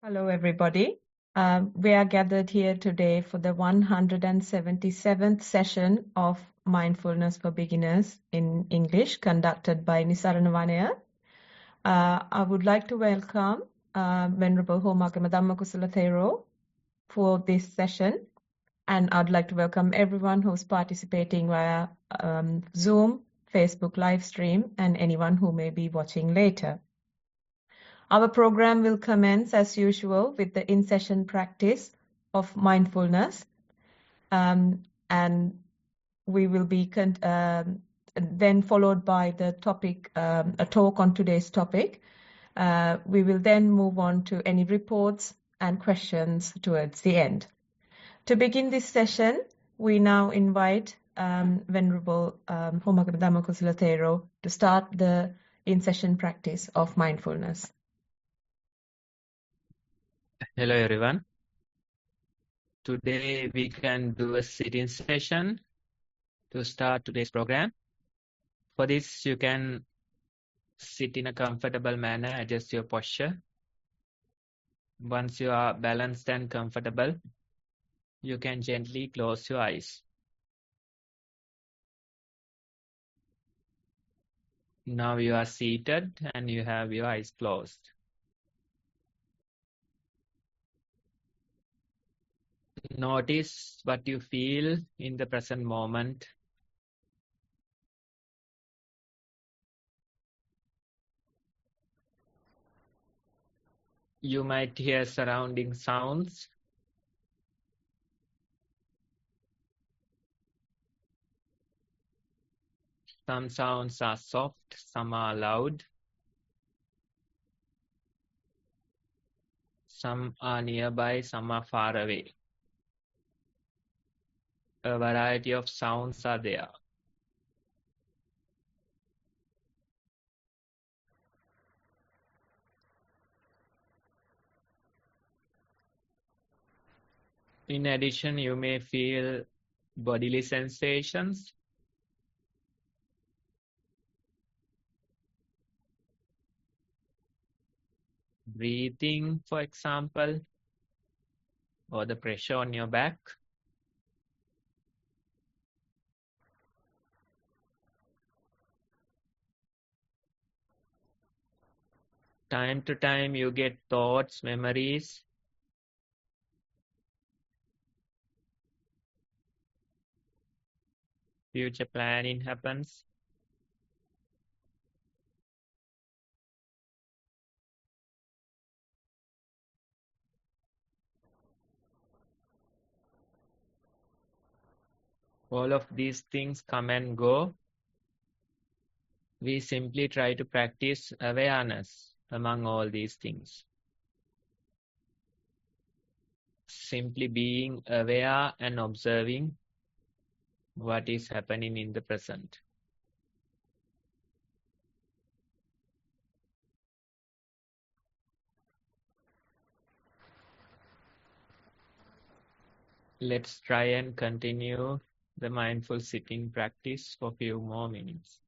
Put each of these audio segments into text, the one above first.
Hello, everybody. We are gathered here today for the 177th session of Mindfulness for Beginners in English, conducted by Nissarana Vanaya. I would like to welcome Venerable Homagama Dhamma Kusala Thero for this session, and I'd like to welcome everyone who's participating via Zoom, Facebook live stream, and anyone who may be watching later. Our program will commence as usual with the in-session practice of mindfulness, and we will be then followed by the topic, a talk on today's topic. We will then move on to any reports and questions towards the end. To begin this session, we now invite Venerable Homagama Dhamma Kusala Thero to start the in-session practice of mindfulness. Hello everyone. Today we can do a sitting session to start today's program. For this you can sit in a comfortable manner, adjust your posture. Once you are balanced and comfortable, you can gently close your eyes. Now you are seated and you have your eyes closed. Notice what you feel in the present moment. You might hear surrounding sounds. Some sounds are soft, some are loud. Some are nearby, some are far away. A variety of sounds are there. In addition, you may feel bodily sensations. Breathing, for example, or the pressure on your back. Time to time, you get thoughts, memories. Future planning happens. All of these things come and go. We simply try to practice awareness among all these things. Simply being aware and observing what is happening in the present. Let's try and continue the mindful sitting practice for a few more minutes.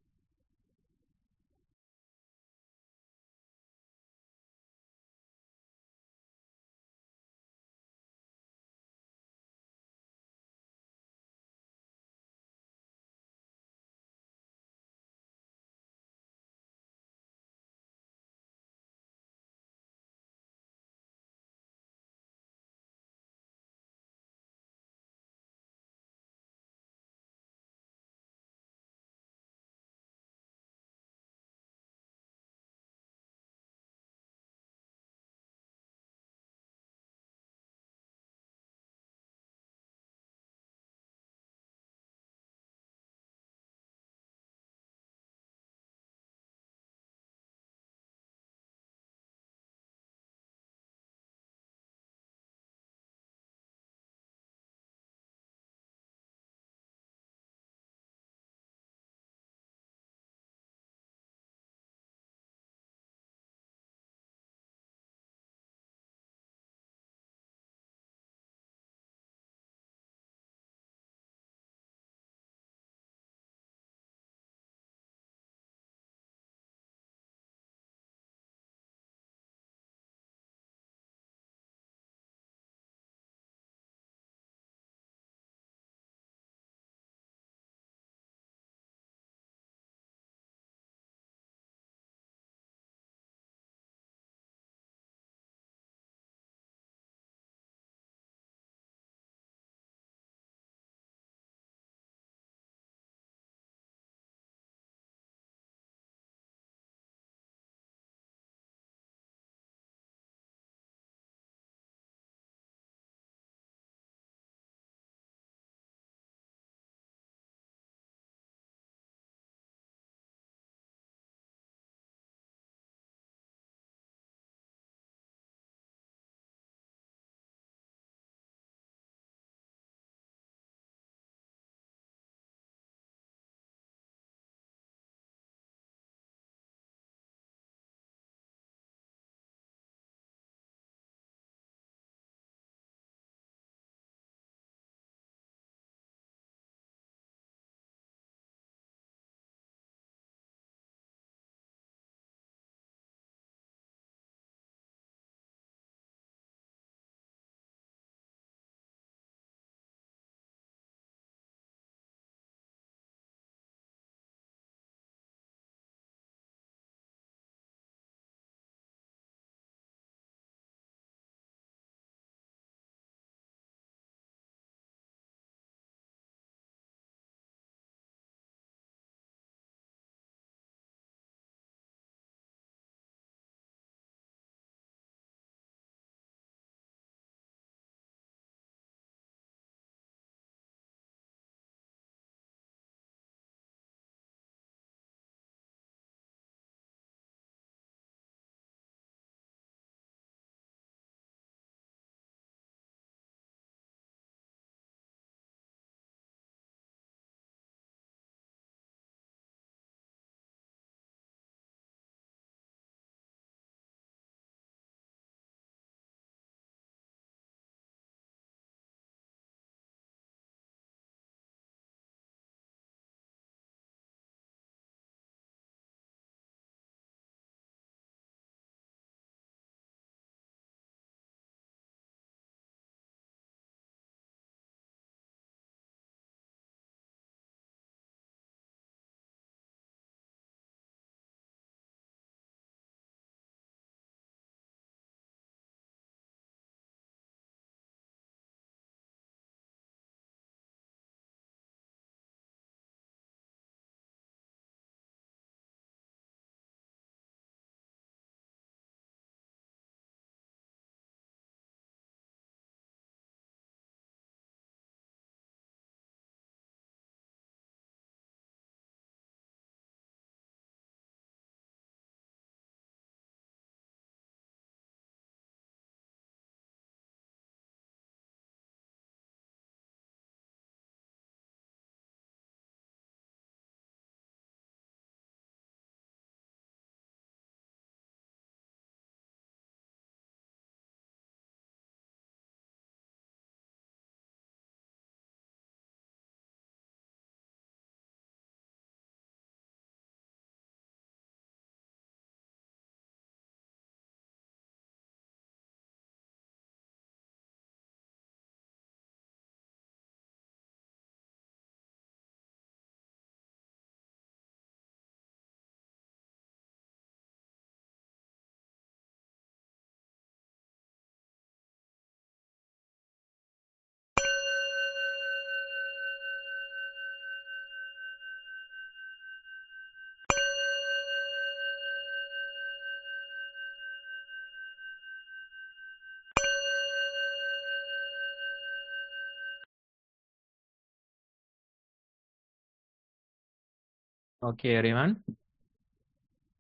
Okay, everyone.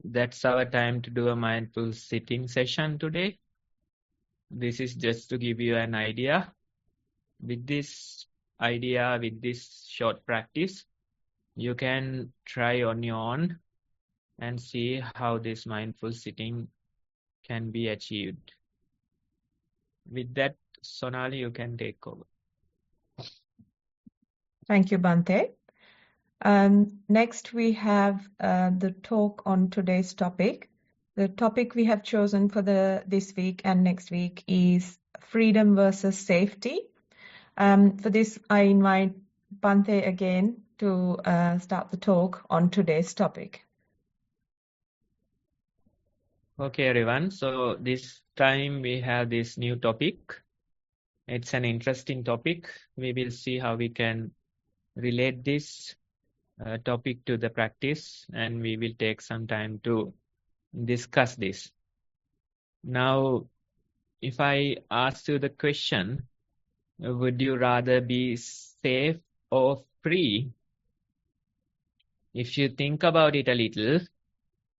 That's our time to do a mindful sitting session today. This is just to give you an idea. With this idea, with this short practice, you can try on your own and see how this mindful sitting can be achieved. With that, Sonali, you can take over. Thank you, Bhante. Next, we have the talk on today's topic. The topic we have chosen for this week and next week is freedom versus safety. For this, I invite Bhante again to start the talk on today's topic. Okay, everyone. So this time we have this new topic. It's an interesting topic. We will see how we can relate this topic to the practice, and we will take some time to discuss this. Now, if I ask you the question, would you rather be safe or free? If you think about it a little,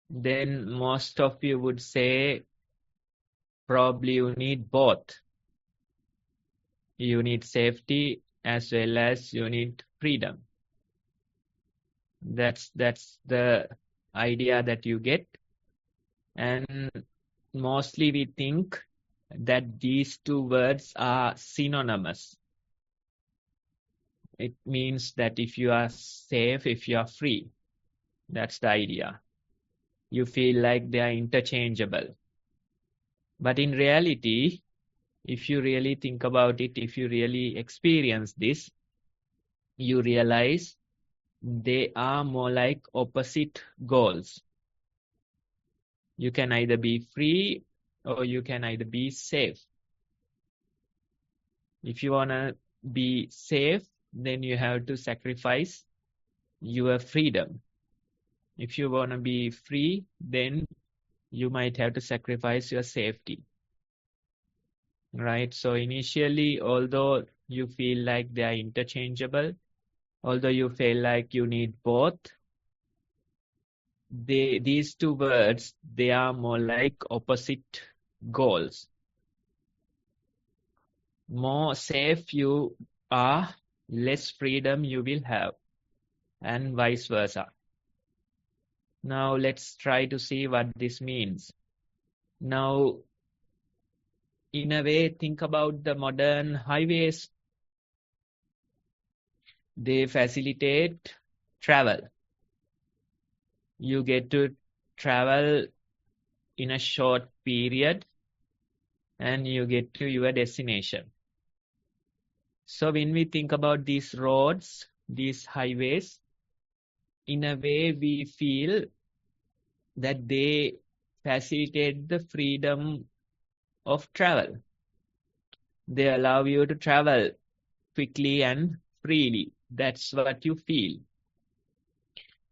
then most of you would say probably you need both. You need safety as well as you need freedom. That's the idea that you get. And mostly we think that these two words are synonymous. It means that if you are safe, if you are free, that's the idea. You feel like they are interchangeable. But in reality, if you really think about it, if you really experience this, you realize they are more like opposite goals. You can either be free or you can either be safe. If you want to be safe, then you have to sacrifice your freedom. If you want to be free, then you might have to sacrifice your safety. Right? So initially, although you feel like they are interchangeable, although you feel like you need both, these two words, they are more like opposite goals. More safe you are, less freedom you will have, and vice versa. Now let's try to see what this means. Now, in a way, think about the modern highways. They facilitate travel. You get to travel in a short period and you get to your destination. So when we think about these roads, these highways, in a way we feel that they facilitate the freedom of travel. They allow you to travel quickly and freely. That's what you feel.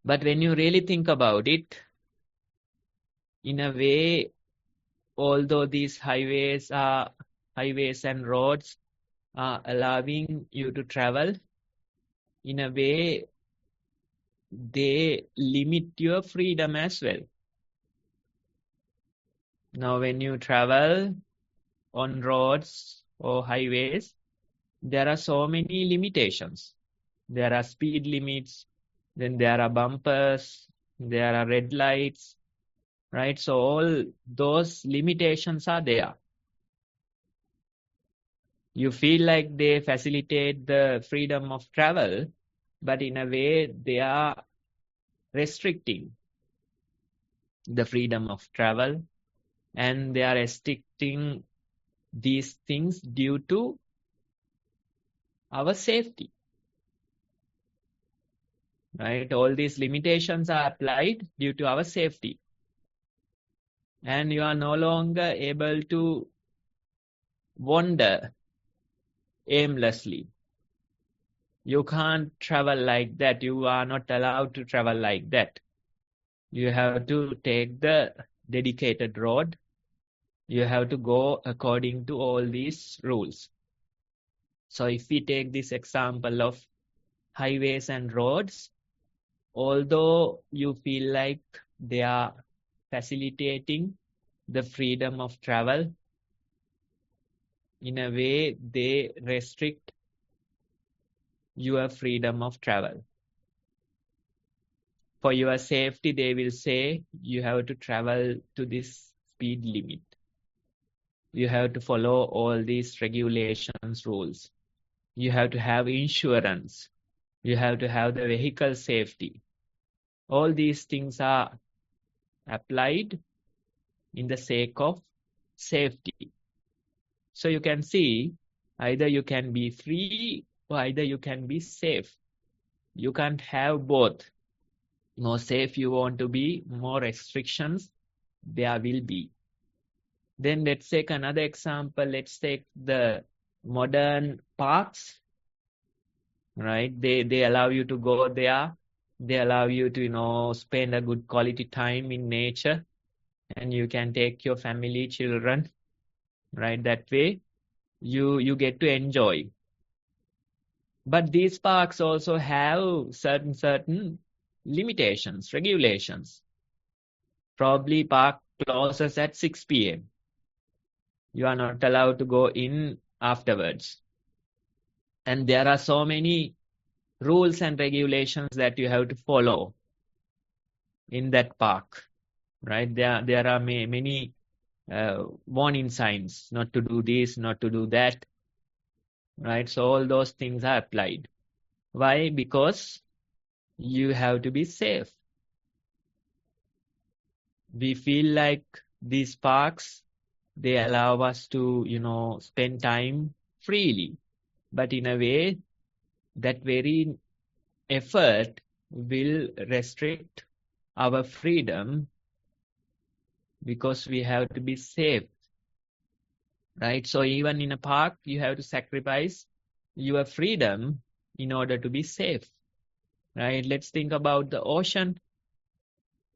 But when you really think about it, in a way, although these highways and roads are allowing you to travel, in a way, they limit your freedom as well. Now, when you travel on roads or highways, there are so many limitations. There are speed limits, then there are bumpers, there are red lights, right? So all those limitations are there. You feel like they facilitate the freedom of travel, but in a way they are restricting the freedom of travel, and they are restricting these things due to our safety. Right? All these limitations are applied due to our safety. And you are no longer able to wander aimlessly. You can't travel like that. You are not allowed to travel like that. You have to take the dedicated road. You have to go according to all these rules. So if we take this example of highways and roads, although you feel like they are facilitating the freedom of travel, in a way they restrict your freedom of travel. For your safety, they will say you have to travel to this speed limit. You have to follow all these regulations, rules. You have to have insurance. You have to have the vehicle safety. All these things are applied in the sake of safety. So you can see either you can be free or either you can be safe. You can't have both. More safe you want to be, more restrictions there will be. Then let's take another example. Let's take the modern parks, right? They allow you to go there. They allow you to, spend a good quality time in nature, and you can take your family, children, right? That way you get to enjoy. But these parks also have certain limitations, regulations. Probably park closes at 6 p.m. You are not allowed to go in afterwards. And there are so many rules and regulations that you have to follow in that park, right? There are many warning signs, not to do this, not to do that, right? So all those things are applied. Why? Because you have to be safe. We feel like these parks, they allow us to, spend time freely. But in a way, that very effort will restrict our freedom because we have to be safe, right? So even in a park, you have to sacrifice your freedom in order to be safe, right? Let's think about the ocean.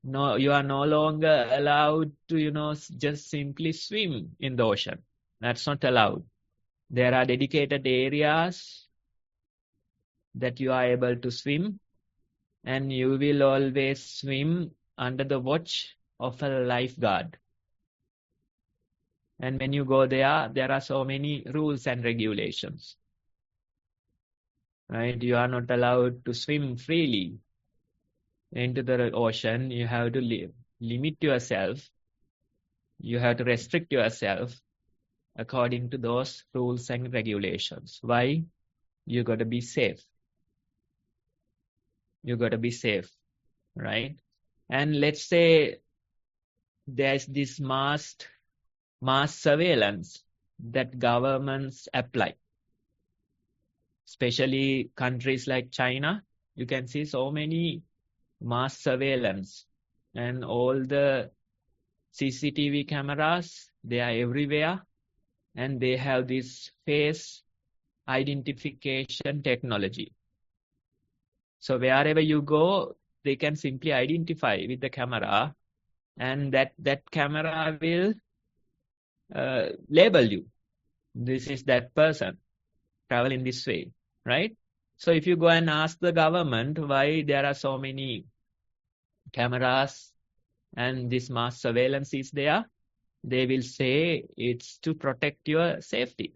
No, you are no longer allowed to, just simply swim in the ocean. That's not allowed. There are dedicated areas that you are able to swim, and you will always swim under the watch of a lifeguard. And when you go there are so many rules and regulations, right? You are not allowed to swim freely into the ocean. You have to limit yourself. You have to restrict yourself according to those rules and regulations. Why? You got to be safe. You got to be safe, right? And let's say there's this mass surveillance that governments apply. Especially countries like China, you can see so many mass surveillance, and all the CCTV cameras, they are everywhere, and they have this face identification technology. So wherever you go, they can simply identify with the camera, and that camera will label you. This is that person traveling this way, right? So if you go and ask the government why there are so many cameras and this mass surveillance is there, they will say it's to protect your safety.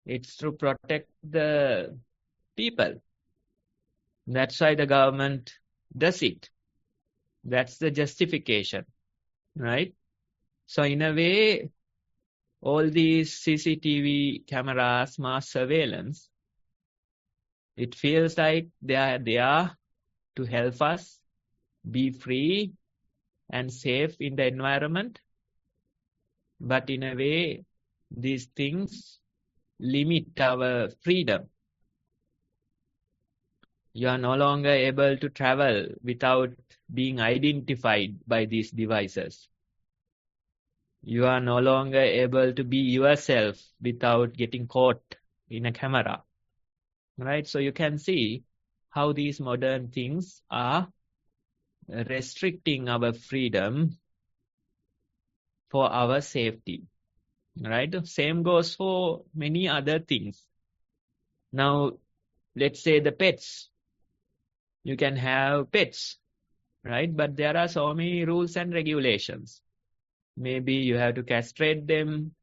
It's to protect the people. That's why the government does it. That's the justification, right? So in a way, all these CCTV cameras, mass surveillance, it feels like they are there to help us be free and safe in the environment. But in a way, these things limit our freedom. You are no longer able to travel without being identified by these devices. You are no longer able to be yourself without getting caught in a camera, right? So you can see how these modern things are restricting our freedom for our safety, right? Same goes for many other things. Now, let's say the pets. You can have pets, right? But there are so many rules and regulations. Maybe you have to castrate them.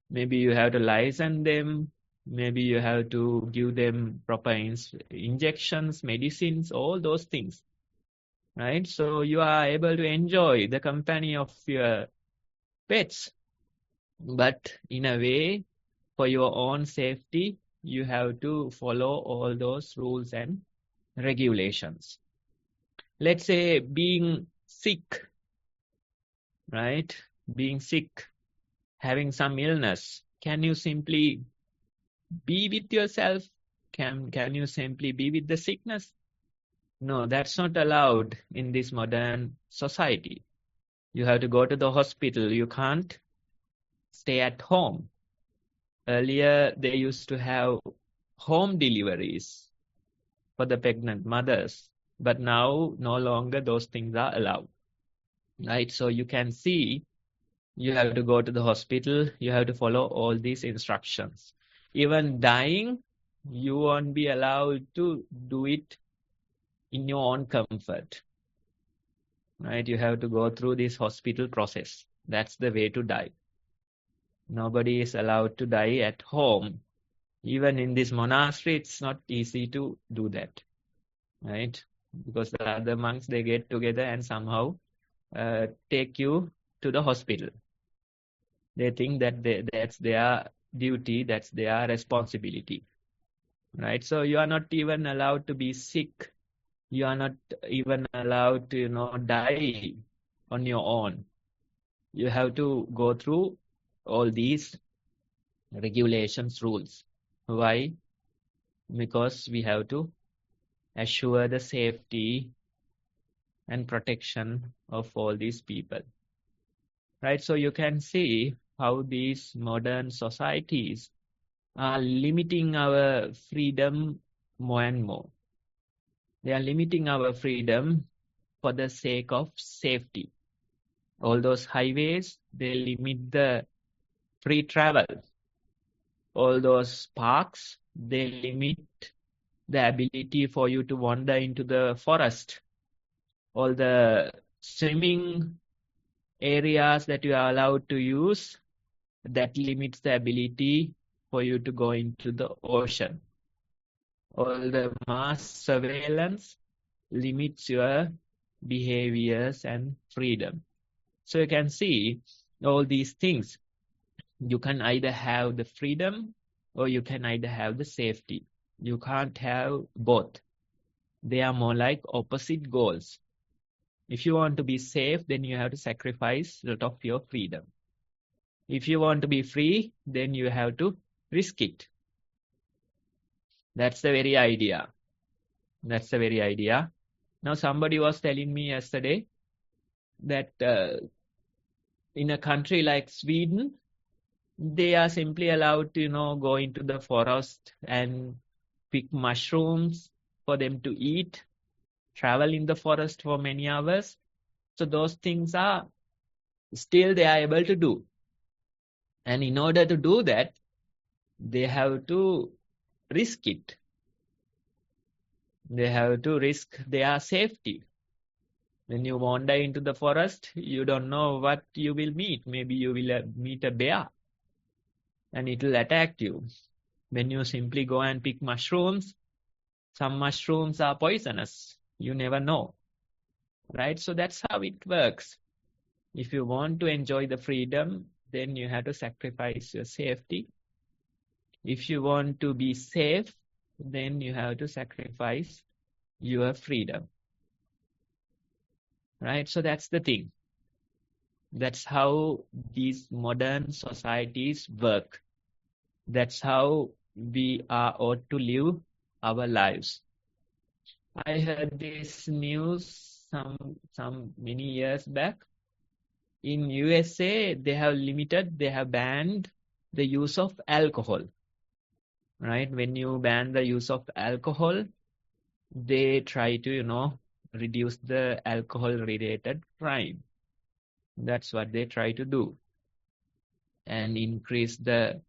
Maybe you have to license them. Maybe you have to give them proper injections, medicines, all those things, right? So you are able to enjoy the company of your pets, but in a way, for your own safety, you have to follow all those rules and regulations. Let's say being sick, right? Being sick, having some illness. Can you simply be with yourself? Can you simply be with the sickness? No, that's not allowed in this modern society. You have to go to the hospital. You can't stay at home. Earlier, they used to have home deliveries for the pregnant mothers, but now no longer those things are allowed, right? So you can see you have to go to the hospital, you have to follow all these instructions. Even dying, you won't be allowed to do it in your own comfort, right? You have to go through this hospital process. That's the way to die. Nobody is allowed to die at home. Even in this monastery, it's not easy to do that, right? Because the other monks, they get together and somehow take you to the hospital. They think that that's their duty, that's their responsibility, right? So you are not even allowed to be sick. You are not even allowed to, die on your own. You have to go through all these regulations, rules. Why? Because we have to assure the safety and protection of all these people, right? So you can see how these modern societies are limiting our freedom more and more. They are limiting our freedom for the sake of safety. All those highways, they limit the free travel. All those parks, they limit the ability for you to wander into the forest. All the swimming areas that you are allowed to use, that limits the ability for you to go into the ocean. All the mass surveillance limits your behaviors and freedom. So you can see all these things. You can either have the freedom or you can either have the safety. You can't have both. They are more like opposite goals. If you want to be safe, then you have to sacrifice a lot of your freedom. If you want to be free, then you have to risk it. That's the very idea. That's the very idea. Now, somebody was telling me yesterday that in a country like Sweden, they are simply allowed to, go into the forest and pick mushrooms for them to eat, travel in the forest for many hours. So those things are still they are able to do. And in order to do that, they have to risk it. They have to risk their safety. When you wander into the forest, you don't know what you will meet. Maybe you will meet a bear and it will attack you. When you simply go and pick mushrooms, some mushrooms are poisonous. You never know, right? So that's how it works. If you want to enjoy the freedom, then you have to sacrifice your safety. If you want to be safe, then you have to sacrifice your freedom, right? So that's the thing. That's how these modern societies work. That's how we are ought to live our lives. I heard this news some many years back. In USA, they have banned the use of alcohol, right? When you ban the use of alcohol, they try to, reduce the alcohol-related crime. That's what they try to do. And increase the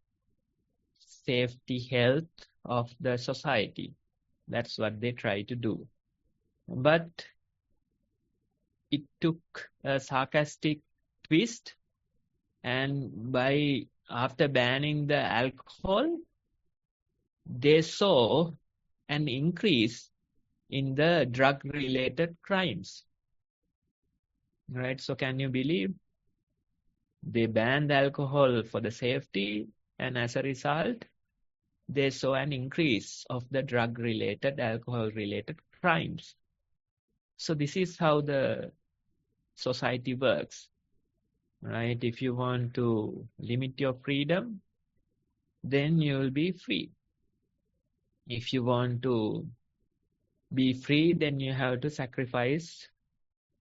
safety health of the society. That's what they try to do. But it took a sarcastic twist, and after banning the alcohol, they saw an increase in the drug-related crimes. Right? So can you believe? They banned alcohol for the safety, and as a result, they saw an increase of the drug-related, alcohol-related crimes. So this is how the society works, right? If you want to limit your freedom, then you will be free. If you want to be free, then you have to sacrifice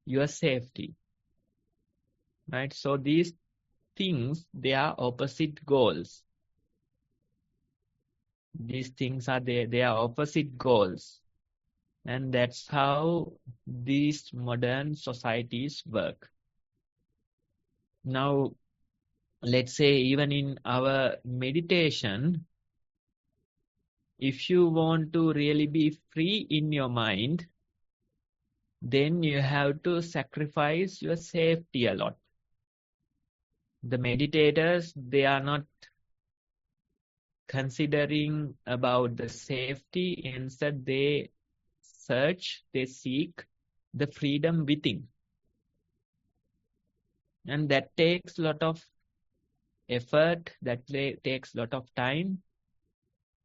your safety, right? So these things, they are opposite goals. These things are they are opposite goals. And that's how these modern societies work. Now, let's say even in our meditation, if you want to really be free in your mind, then you have to sacrifice your safety a lot. The meditators, they are not considering about the safety. Instead, they seek the freedom within. And that takes a lot of effort, that takes a lot of time.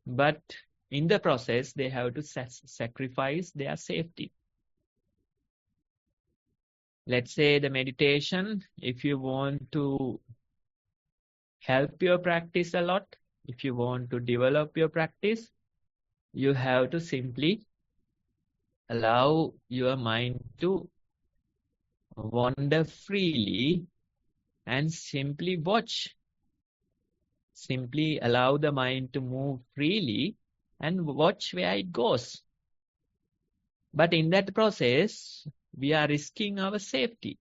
But in the process, they have to sacrifice their safety. Let's say the meditation, if you want to help your practice a lot, if you want to develop your practice, you have to simply allow your mind to wander freely and simply watch. Simply allow the mind to move freely and watch where it goes. But in that process, we are risking our safety.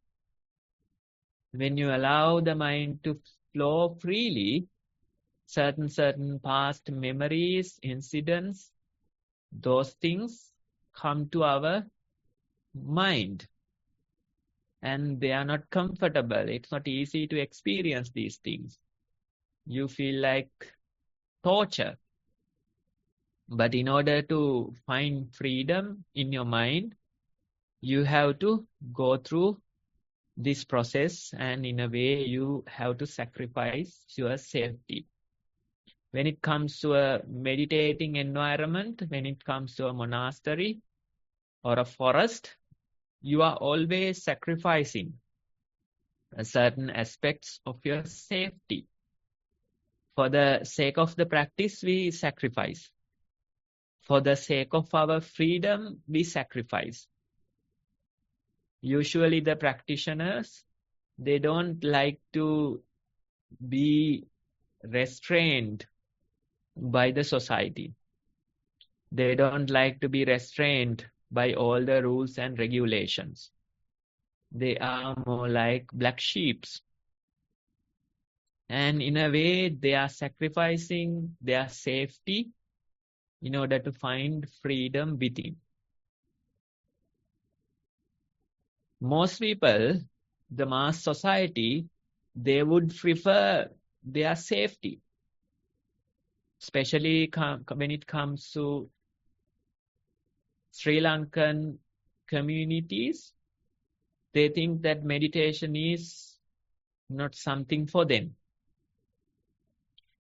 When you allow the mind to flow freely, certain past memories, incidents, those things come to our mind. And they are not comfortable. It's not easy to experience these things. You feel like torture. But in order to find freedom in your mind, you have to go through this process, and in a way you have to sacrifice your safety. When it comes to a meditating environment, when it comes to a monastery or a forest, you are always sacrificing certain aspects of your safety. For the sake of the practice, we sacrifice. For the sake of our freedom, we sacrifice. Usually the practitioners, they don't like to be restrained by the society. They don't like to be restrained by all the rules and regulations. They are more like black sheep. And in a way, they are sacrificing their safety in order to find freedom within. Most people, the mass society, they would prefer their safety. Especially when it comes to Sri Lankan communities, they think that meditation is not something for them.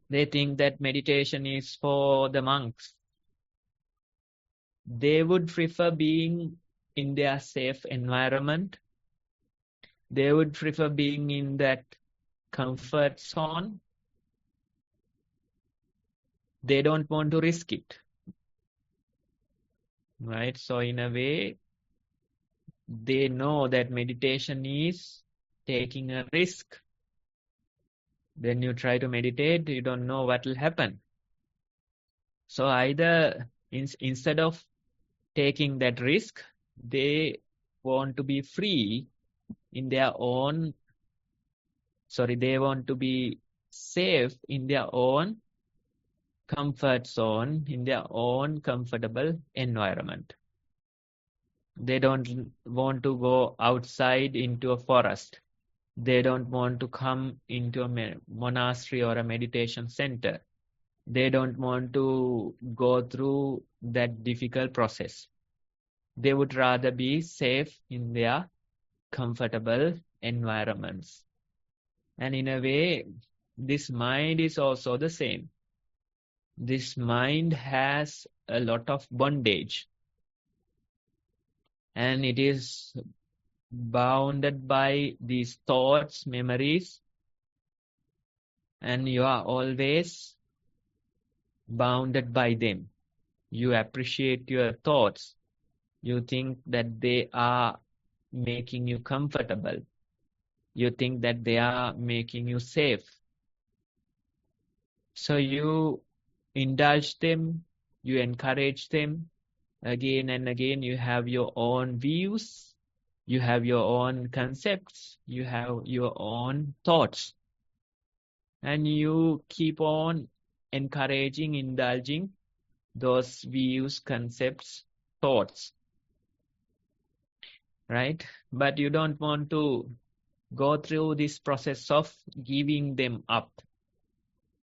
They think that meditation is for the monks. They would prefer being in their safe environment. They would prefer being in that comfort zone. They don't want to risk it. Right? So in a way, they know that meditation is taking a risk. When you try to meditate, you don't know what will happen. So either instead of taking that risk, they want to be free in their own, they want to be safe in their own comfort zone, in their own comfortable environment. They don't want to go outside into a forest. They don't want to come into a monastery or a meditation center. They don't want to go through that difficult process. They would rather be safe in their comfortable environments. And in a way, this mind is also the same. This mind has a lot of bondage, and it is bounded by these thoughts, memories, and you are always bounded by them. You appreciate your thoughts. You think that they are making you comfortable. You think that they are making you safe. So you indulge them, you encourage them again and again. You have your own views, you have your own concepts, you have your own thoughts. And you keep on encouraging, indulging those views, concepts, thoughts. Right? But you don't want to go through this process of giving them up,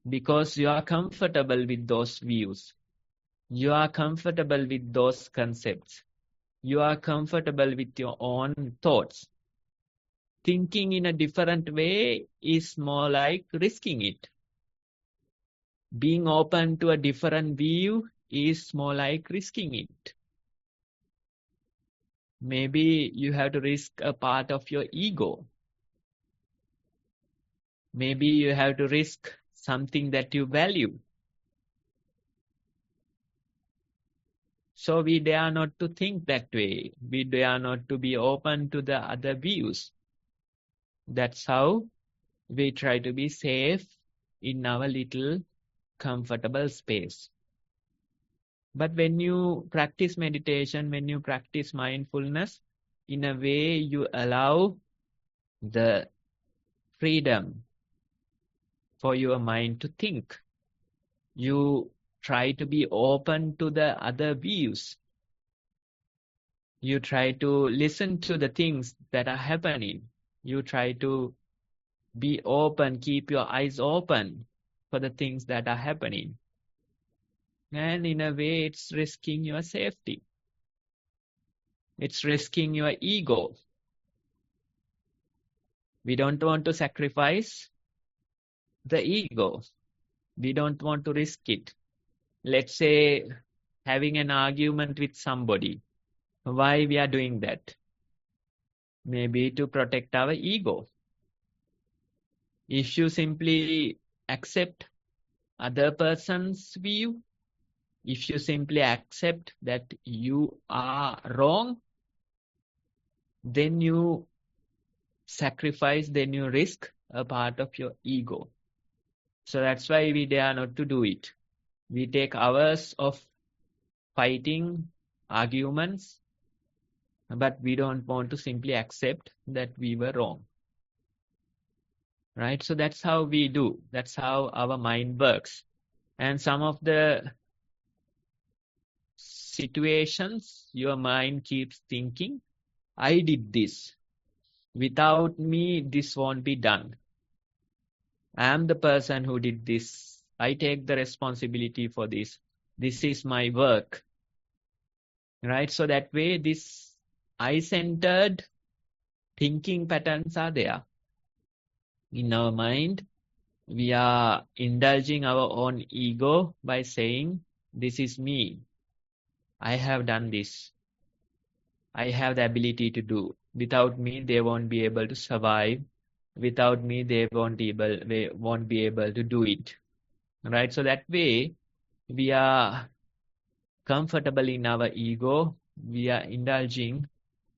because you are comfortable with those views. You are comfortable with those concepts. You are comfortable with your own thoughts. Thinking in a different way is more like risking it. Being open to a different view is more like risking it. Maybe you have to risk a part of your ego. Maybe you have to risk something that you value. So we dare not to think that way. We dare not to be open to the other views. That's how we try to be safe in our little comfortable space. But when you practice meditation, when you practice mindfulness, in a way you allow the freedom for your mind to think. You try to be open to the other views. You try to listen to the things that are happening. You try to be open, keep your eyes open for the things that are happening. And in a way, it's risking your safety. It's risking your ego. We don't want to sacrifice the ego. We don't want to risk it. Let's say having an argument with somebody. Why we are doing that? Maybe to protect our ego. If you simply accept other person's view, if you simply accept that you are wrong, then you sacrifice, then you risk a part of your ego. So that's why we dare not to do it. We take hours of fighting, arguments, but we don't want to simply accept that we were wrong. Right? So that's how we do. That's how our mind works. And some of the situations, your mind keeps thinking, I did this. Without me, this won't be done. I am the person who did this. I take the responsibility for this. This is my work. Right? So that way, this I-centered thinking patterns are there. In our mind, we are indulging our own ego by saying, this is me. I have done this. I have the ability to do. Without me, they won't be able to survive. Without me, they won't be able to do it. Right? So that way, we are comfortable in our ego. We are indulging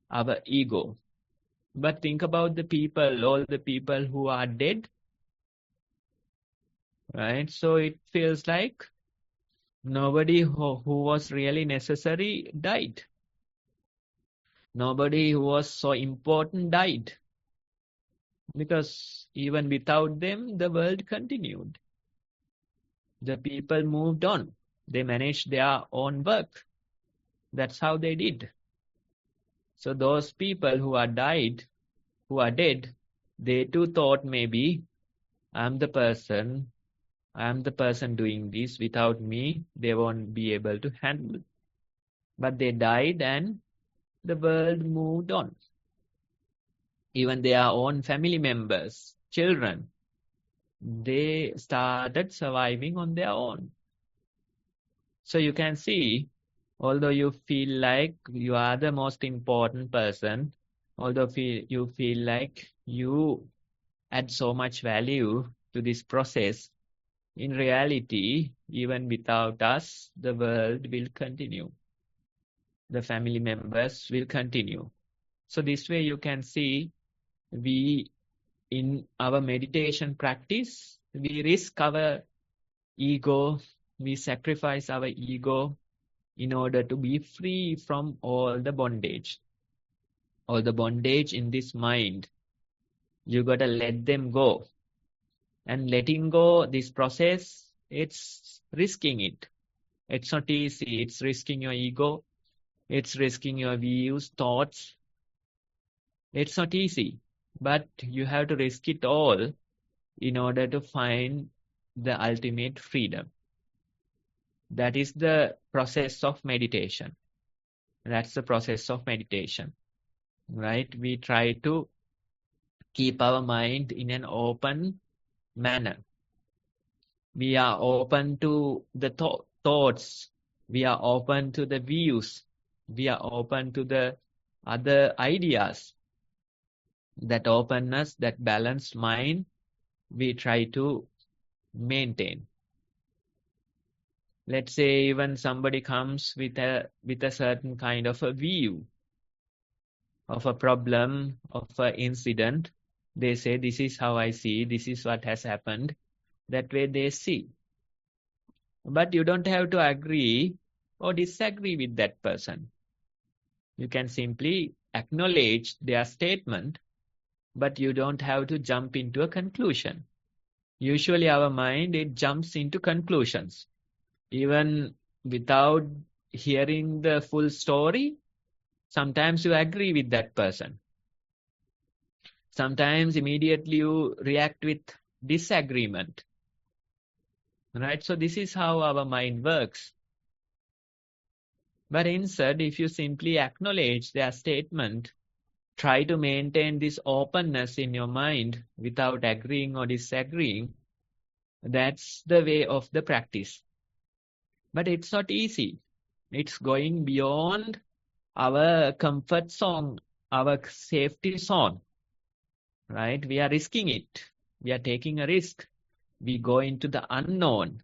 our ego. But think about the people, all the people who are dead. Right? So it feels like nobody who was really necessary died. Nobody who was so important died. Because even without them, the world continued. The people moved on. They managed their own work. That's how they did. So those people who are dead, they too thought maybe I'm the person doing this. Without me, they won't be able to handle. But they died and the world moved on. Even their own family members, children, they started surviving on their own. So you can see, although you feel like you are the most important person, although you feel like you add so much value to this process, in reality, even without us, the world will continue. The family members will continue. So this way you can see, we, in our meditation practice, we risk our ego, we sacrifice our ego in order to be free from all the bondage in this mind. You got to let them go. And letting go this process, it's risking it. It's not easy. It's risking your ego. It's risking your views, thoughts. It's not easy. But you have to risk it all in order to find the ultimate freedom. That is the process of meditation. That's the process of meditation, right? We try to keep our mind in an open manner. We are open to the thoughts. We are open to the views. We are open to the other ideas. That openness, that balanced mind, we try to maintain. Let's say even somebody comes with a certain kind of a view of a problem, of an incident. They say, this is how I see, this is what has happened. That way they see. But you don't have to agree or disagree with that person. You can simply acknowledge their statement, but you don't have to jump into a conclusion. Usually our mind, it jumps into conclusions. Even without hearing the full story, sometimes you agree with that person. Sometimes immediately you react with disagreement. Right? So this is how our mind works. But instead, if you simply acknowledge their statement, try to maintain this openness in your mind without agreeing or disagreeing, that's the way of the practice. But it's not easy. It's going beyond our comfort zone, our safety zone. Right? We are risking it. We are taking a risk. We go into the unknown.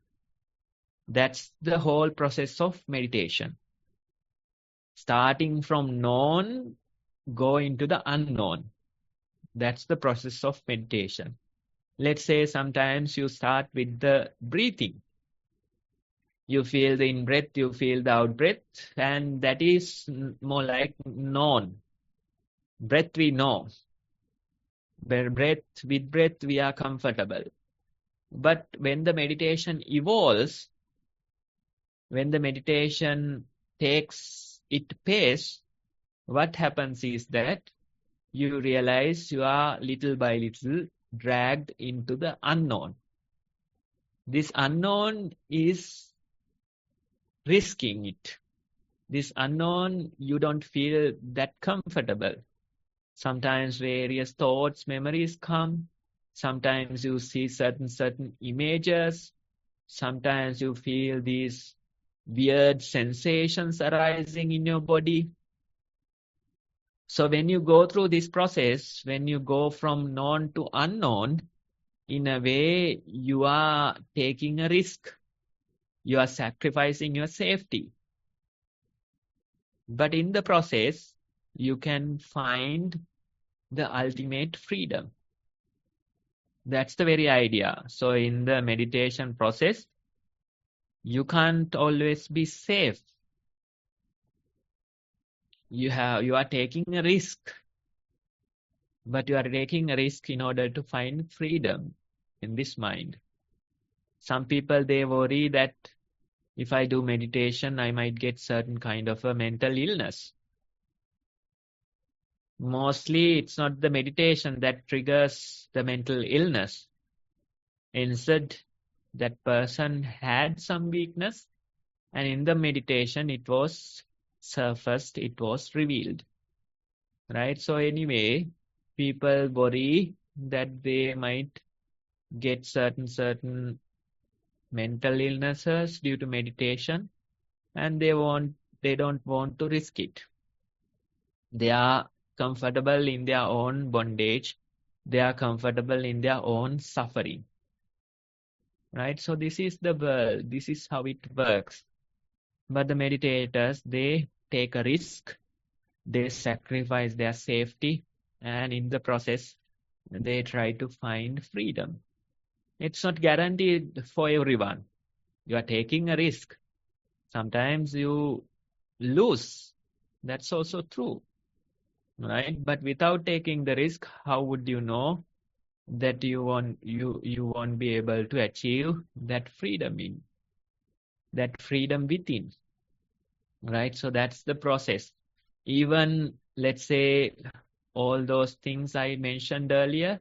That's the whole process of meditation. Starting from known, go into the unknown. That's the process of meditation. Let's say sometimes you start with the breathing. You feel the in-breath, you feel the out-breath, and that is more like known. Breath we know. With breath we are comfortable. But when the meditation evolves, when the meditation takes its pace, what happens is that you realize you are little by little dragged into the unknown. This unknown is risking it. This unknown, you don't feel that comfortable. Sometimes various thoughts, memories come. Sometimes you see certain images. Sometimes you feel these weird sensations arising in your body. So when you go through this process, when you go from known to unknown, in a way you are taking a risk. You are sacrificing your safety. But in the process, you can find the ultimate freedom. That's the very idea. So in the meditation process, you can't always be safe. You are taking a risk, but you are taking a risk in order to find freedom in this mind. Some people, they worry that if I do meditation, I might get certain kind of a mental illness. Mostly it's not the meditation that triggers the mental illness. Instead, that person had some weakness, and in the meditation it was surfaced, it was revealed. Right? So anyway, people worry that they might get certain mental illnesses due to meditation, and they don't want to risk it. They are comfortable in their own bondage. They are comfortable in their own suffering. Right? So this is the world. This is how it works. But the meditators, they take a risk. They sacrifice their safety. And in the process, they try to find freedom. It's not guaranteed for everyone. You are taking a risk. Sometimes you lose. That's also true. Right? But without taking the risk, how would you know that you won't be able to achieve that freedom within? Right? So that's the process. Even let's say all those things I mentioned earlier,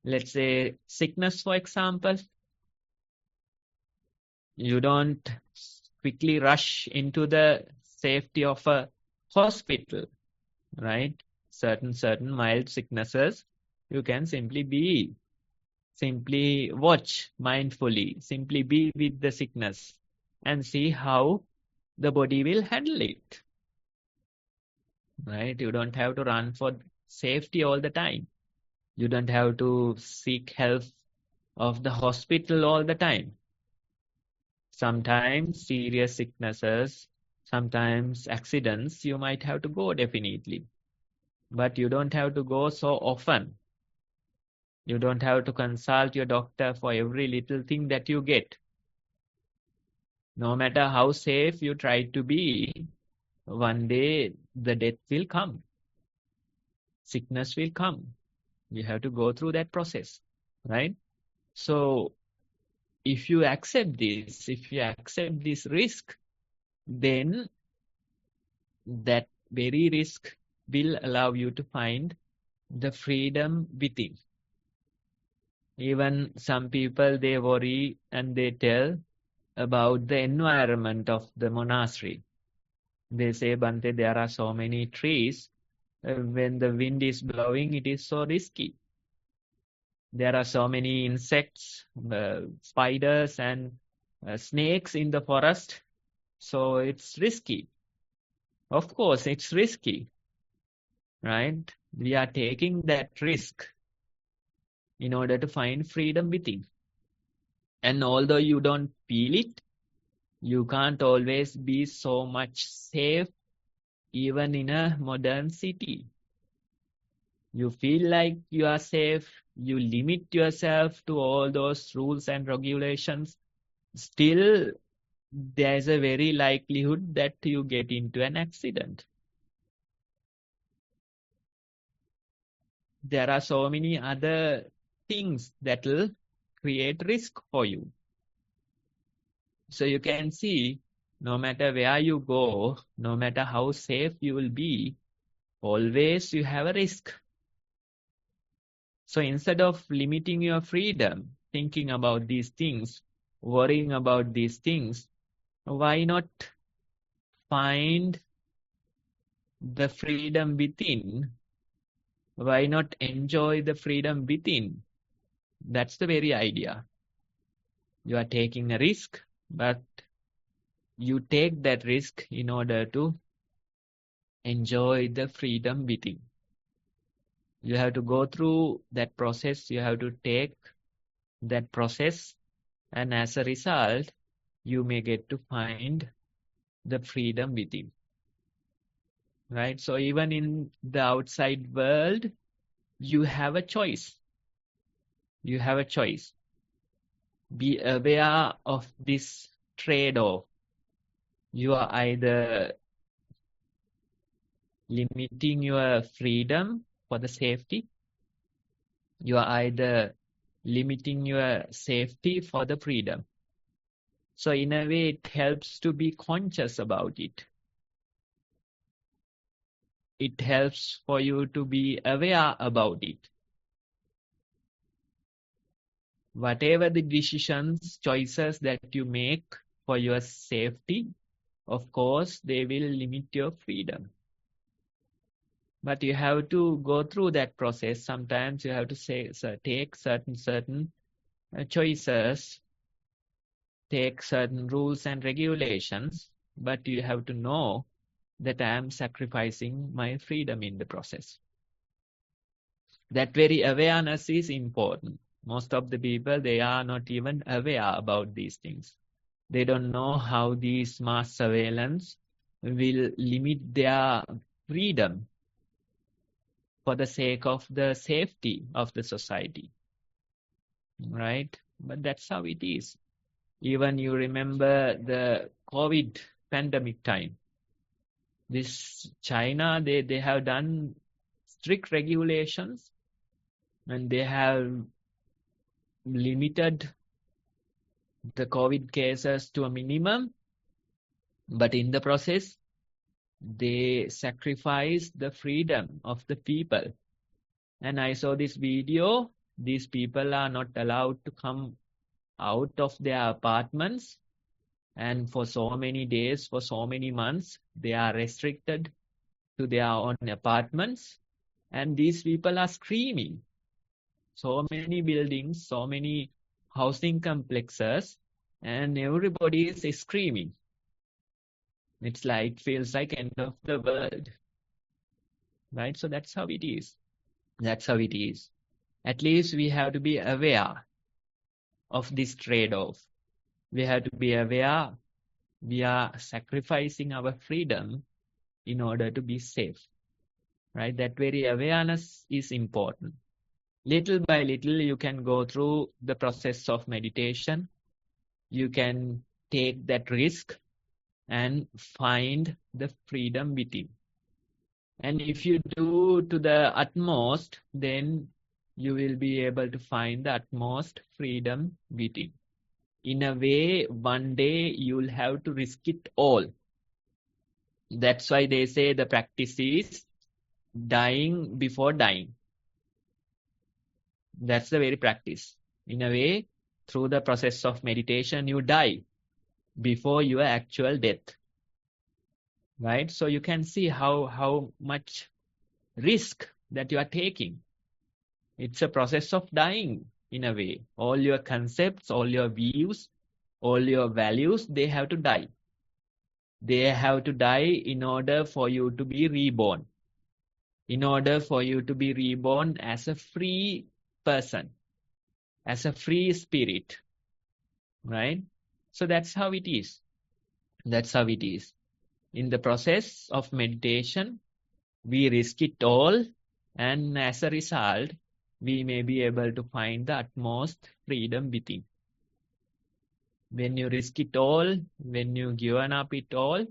let's say sickness, for example, you don't quickly rush into the safety of a hospital, right? Certain mild sicknesses, you can simply watch mindfully, simply be with the sickness and see how the body will handle it, right? You don't have to run for safety all the time. You don't have to seek help of the hospital all the time. Sometimes serious sicknesses, sometimes accidents, you might have to go definitely. But you don't have to go so often. You don't have to consult your doctor for every little thing that you get. No matter how safe you try to be, one day the death will come. Sickness will come. You have to go through that process, right? So if you accept this risk, then that very risk will allow you to find the freedom within. Even some people, they worry and they tell about the environment of the monastery. They say, Bante, there are so many trees. When the wind is blowing, it is so risky. There are so many insects, spiders and snakes in the forest. So it's risky. Of course, it's risky, right? We are taking that risk in order to find freedom within. And although you don't feel it, you can't always be so much safe even in a modern city. You feel like you are safe, you limit yourself to all those rules and regulations. Still, there is a very likelihood that you get into an accident. There are so many other things that will create risk for you. So you can see, no matter where you go, no matter how safe you will be, always you have a risk. So instead of limiting your freedom, thinking about these things, worrying about these things, why not find the freedom within? Why not enjoy the freedom within? That's the very idea. You are taking a risk, but you take that risk in order to enjoy the freedom within. You have to go through that process. You have to take that process. And as a result, you may get to find the freedom within. Right? So even in the outside world, you have a choice. You have a choice. Be aware of this trade-off. You are either limiting your freedom for the safety. You are either limiting your safety for the freedom. So in a way, it helps to be conscious about it. it helps for you to be aware about it. Whatever the decisions, choices that you make for your safety, of course, they will limit your freedom. But you have to go through that process. Sometimes you have to take certain choices, take certain rules and regulations, but you have to know that I am sacrificing my freedom in the process. That very awareness is important. Most of the people, they are not even aware about these things. They don't know how these mass surveillance will limit their freedom for the sake of the safety of the society, right? But that's how it is. Even you remember the COVID pandemic time. This China, they have done strict regulations and they have limited the COVID cases to a minimum. But in the process, they sacrifice the freedom of the people. And I saw this video. These people are not allowed to come out of their apartments. And for so many days, for so many months, they are restricted to their own apartments. And these people are screaming. So many buildings, so many housing complexes, and everybody is screaming. Feels like end of the world, right? So that's how it is. That's how it is. At least we have to be aware of this trade-off. We have to be aware we are sacrificing our freedom in order to be safe, right? That very awareness is important. Little by little, you can go through the process of meditation. You can take that risk and find the freedom within. And if you do to the utmost, then you will be able to find the utmost freedom within. In a way, one day you'll have to risk it all. That's why they say the practice is dying before dying. That's the very practice. In a way, through the process of meditation, you die before your actual death. Right? So you can see how much risk that you are taking. It's a process of dying in a way. All your concepts, all your views, all your values, they have to die. They have to die in order for you to be reborn. In order for you to be reborn as a free person, as a free spirit. Right? So that's how it is. That's how it is. In the process of meditation, we risk it all, and as a result, we may be able to find the utmost freedom within. When you risk it all, when you give up it all,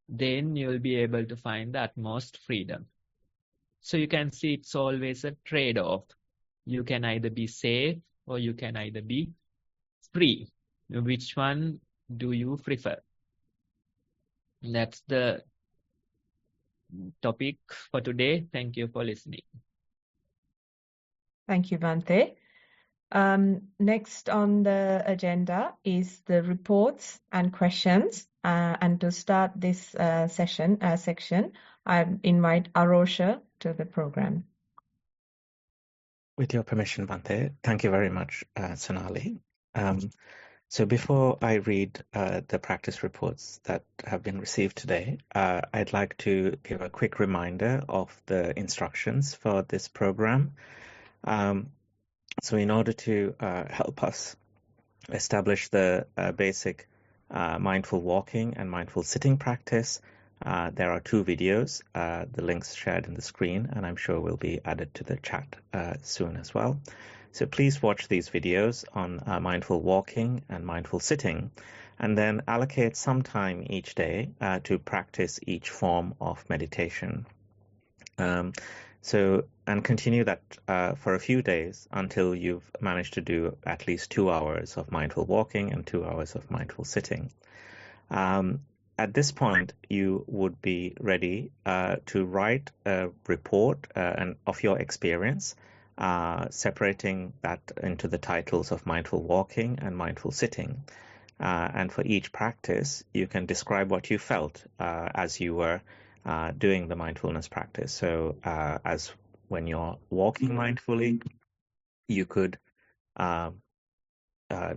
then you will be able to find the utmost freedom. So you can see it's always a trade-off. You can either be safe or you can either be free. Which one do you prefer? That's the topic for today. Thank you for listening. Thank you, Bhante. Next on the agenda is the reports and questions. And to start this section, I invite Arosha to the program. With your permission, Bhante, thank you very much, Sonali. So before I read the practice reports that have been received today, I'd like to give a quick reminder of the instructions for this program. So in order to help us establish the basic mindful walking and mindful sitting practice, there are 2 videos, the links shared in the screen, and I'm sure will be added to the chat soon as well. So please watch these videos on mindful walking and mindful sitting, and then allocate some time each day to practice each form of meditation. And continue that for a few days until you've managed to do at least 2 hours of mindful walking and 2 hours of mindful sitting. at this point, you would be ready to write a report of your experience, separating that into the titles of mindful walking and mindful sitting. And for each practice, you can describe what you felt as you were doing the mindfulness practice. So as when you're walking mindfully, you could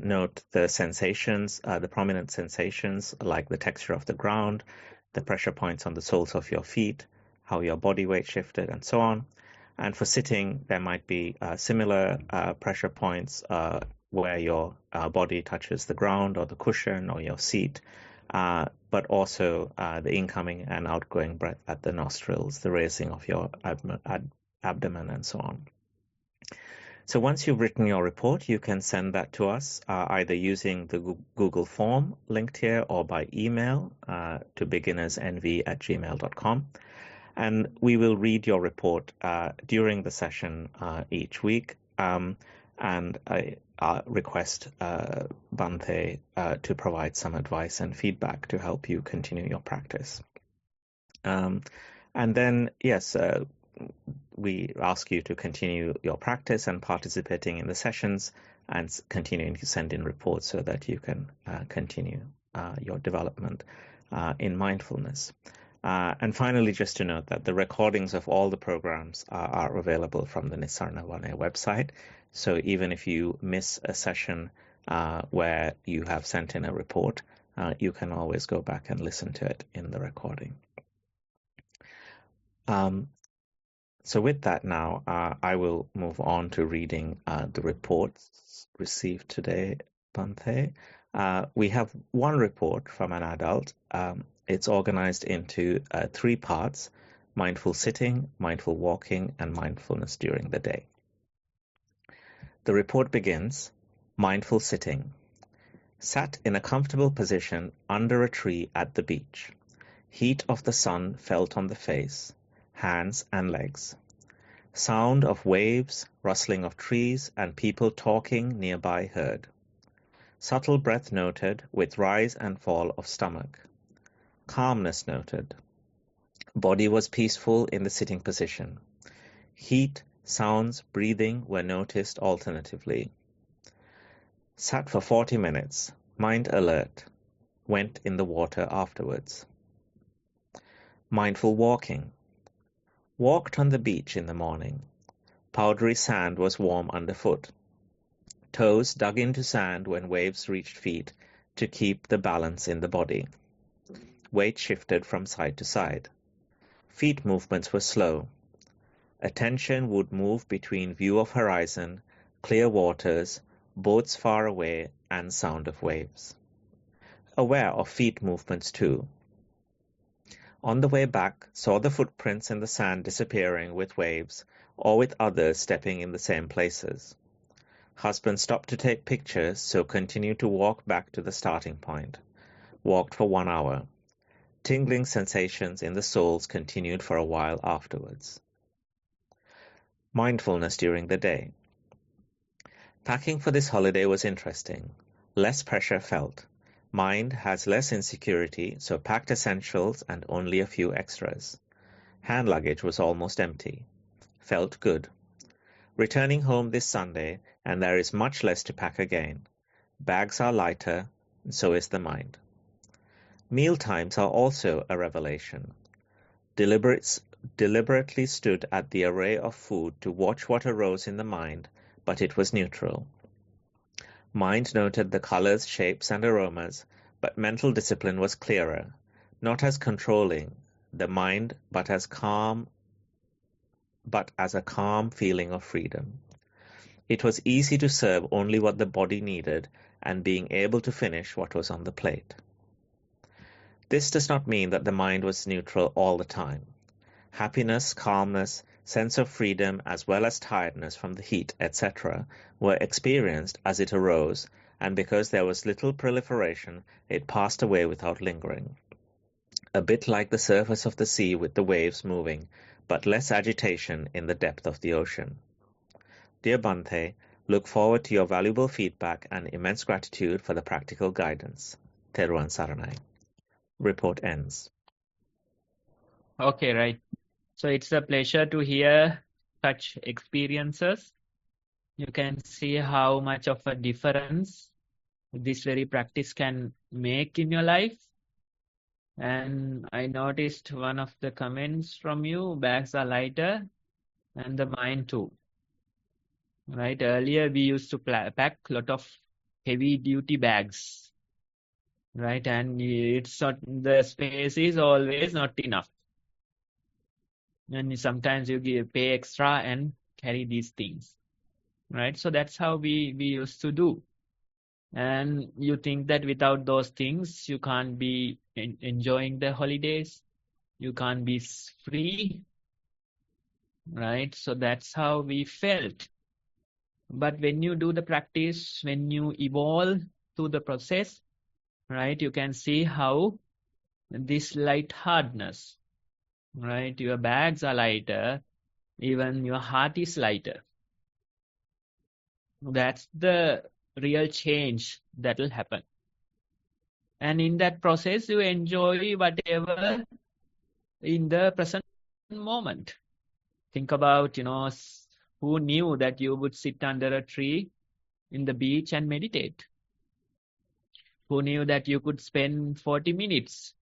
note the sensations, the prominent sensations like the texture of the ground, the pressure points on the soles of your feet, how your body weight shifted, and so on. And for sitting, there might be similar pressure points where your body touches the ground or the cushion or your seat, but also the incoming and outgoing breath at the nostrils, the raising of your abdomen, and so on. So once you've written your report, you can send that to us either using the Google form linked here or by email to beginnersnv@gmail.com. And we will read your report during the session each week. And I request Bhante to provide some advice and feedback to help you continue your practice. And then, yes, we ask you to continue your practice and participating in the sessions and continuing to send in reports so that you can continue your development in mindfulness. And finally, just to note that the recordings of all the programs are available from the Nissarana Vanaya website. So even if you miss a session where you have sent in a report, you can always go back and listen to it in the recording. So with that now, I will move on to reading the reports received today, Bhante. We have one report from an adult. It's organized into 3 parts: mindful sitting, mindful walking, and mindfulness during the day. The report begins, mindful sitting. Sat in a comfortable position under a tree at the beach. Heat of the sun felt on the face, hands and legs. Sound of waves, rustling of trees, and people talking nearby heard. Subtle breath noted with rise and fall of stomach. Calmness noted. Body was peaceful in the sitting position. Heat, sounds, breathing were noticed alternatively. Sat for 40 minutes, mind alert. Went in the water afterwards. Mindful walking. Walked on the beach in the morning. Powdery sand was warm underfoot. Toes dug into sand when waves reached feet to keep the balance in the body. Weight shifted from side to side. Feet movements were slow. Attention would move between view of horizon, clear waters, boats far away, and sound of waves. Aware of feet movements too. On the way back, saw the footprints in the sand disappearing with waves, or with others stepping in the same places. Husband stopped to take pictures, so continued to walk back to the starting point. Walked for 1 hour. Tingling sensations in the soles continued for a while afterwards. Mindfulness during the day. Packing for this holiday was interesting. Less pressure felt. Mind has less insecurity, so packed essentials and only a few extras. Hand luggage was almost empty. Felt good. Returning home this Sunday, and there is much less to pack again. Bags are lighter, and so is the mind. Meal times are also a revelation. Deliberately stood at the array of food to watch what arose in the mind, but it was neutral. Mind noted the colors, shapes, and aromas, but mental discipline was clearer, not as controlling the mind, but as a calm feeling of freedom. It was easy to serve only what the body needed and being able to finish what was on the plate. This does not mean that the mind was neutral all the time. Happiness, calmness, sense of freedom, as well as tiredness from the heat, etc., were experienced as it arose, and because there was little proliferation, it passed away without lingering. A bit like the surface of the sea with the waves moving, but less agitation in the depth of the ocean. Dear Bhante, look forward to your valuable feedback and immense gratitude for the practical guidance. Thero and Saranai. report ends. Okay, right. So it's a pleasure to hear such experiences. You can see how much of a difference this very practice can make in your life. And I noticed one of the comments from you, bags are lighter and the mind too. Right? Earlier we used to pack a lot of heavy duty bags. Right? And it's not, the space is always not enough. And sometimes you pay extra and carry these things. Right? So that's how we used to do. And you think that without those things, you can't be enjoying the holidays. You can't be free. Right? So that's how we felt. But when you do the practice, when you evolve through the process, right, you can see how this lightheartedness, right, your bags are lighter, even your heart is lighter. That's the real change that will happen. And in that process, you enjoy whatever in the present moment. Think about, who knew that you would sit under a tree in the beach and meditate? Who knew that you could spend 40 minutes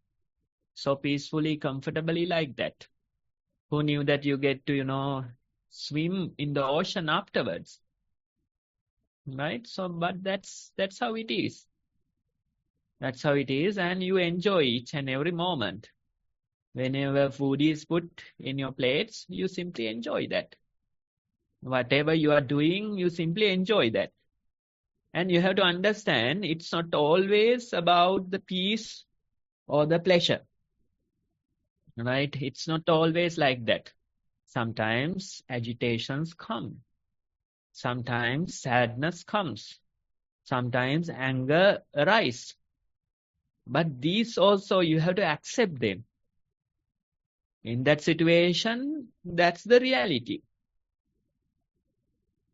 so peacefully, comfortably like that? Who knew that you get to, swim in the ocean afterwards? Right? So, but that's how it is. That's how it is, and you enjoy each and every moment. Whenever food is put in your plates, you simply enjoy that. Whatever you are doing, you simply enjoy that. And you have to understand, it's not always about the peace or the pleasure. Right? It's not always like that. Sometimes agitations come. Sometimes sadness comes. Sometimes anger arises. But these also, you have to accept them. In that situation, that's the reality.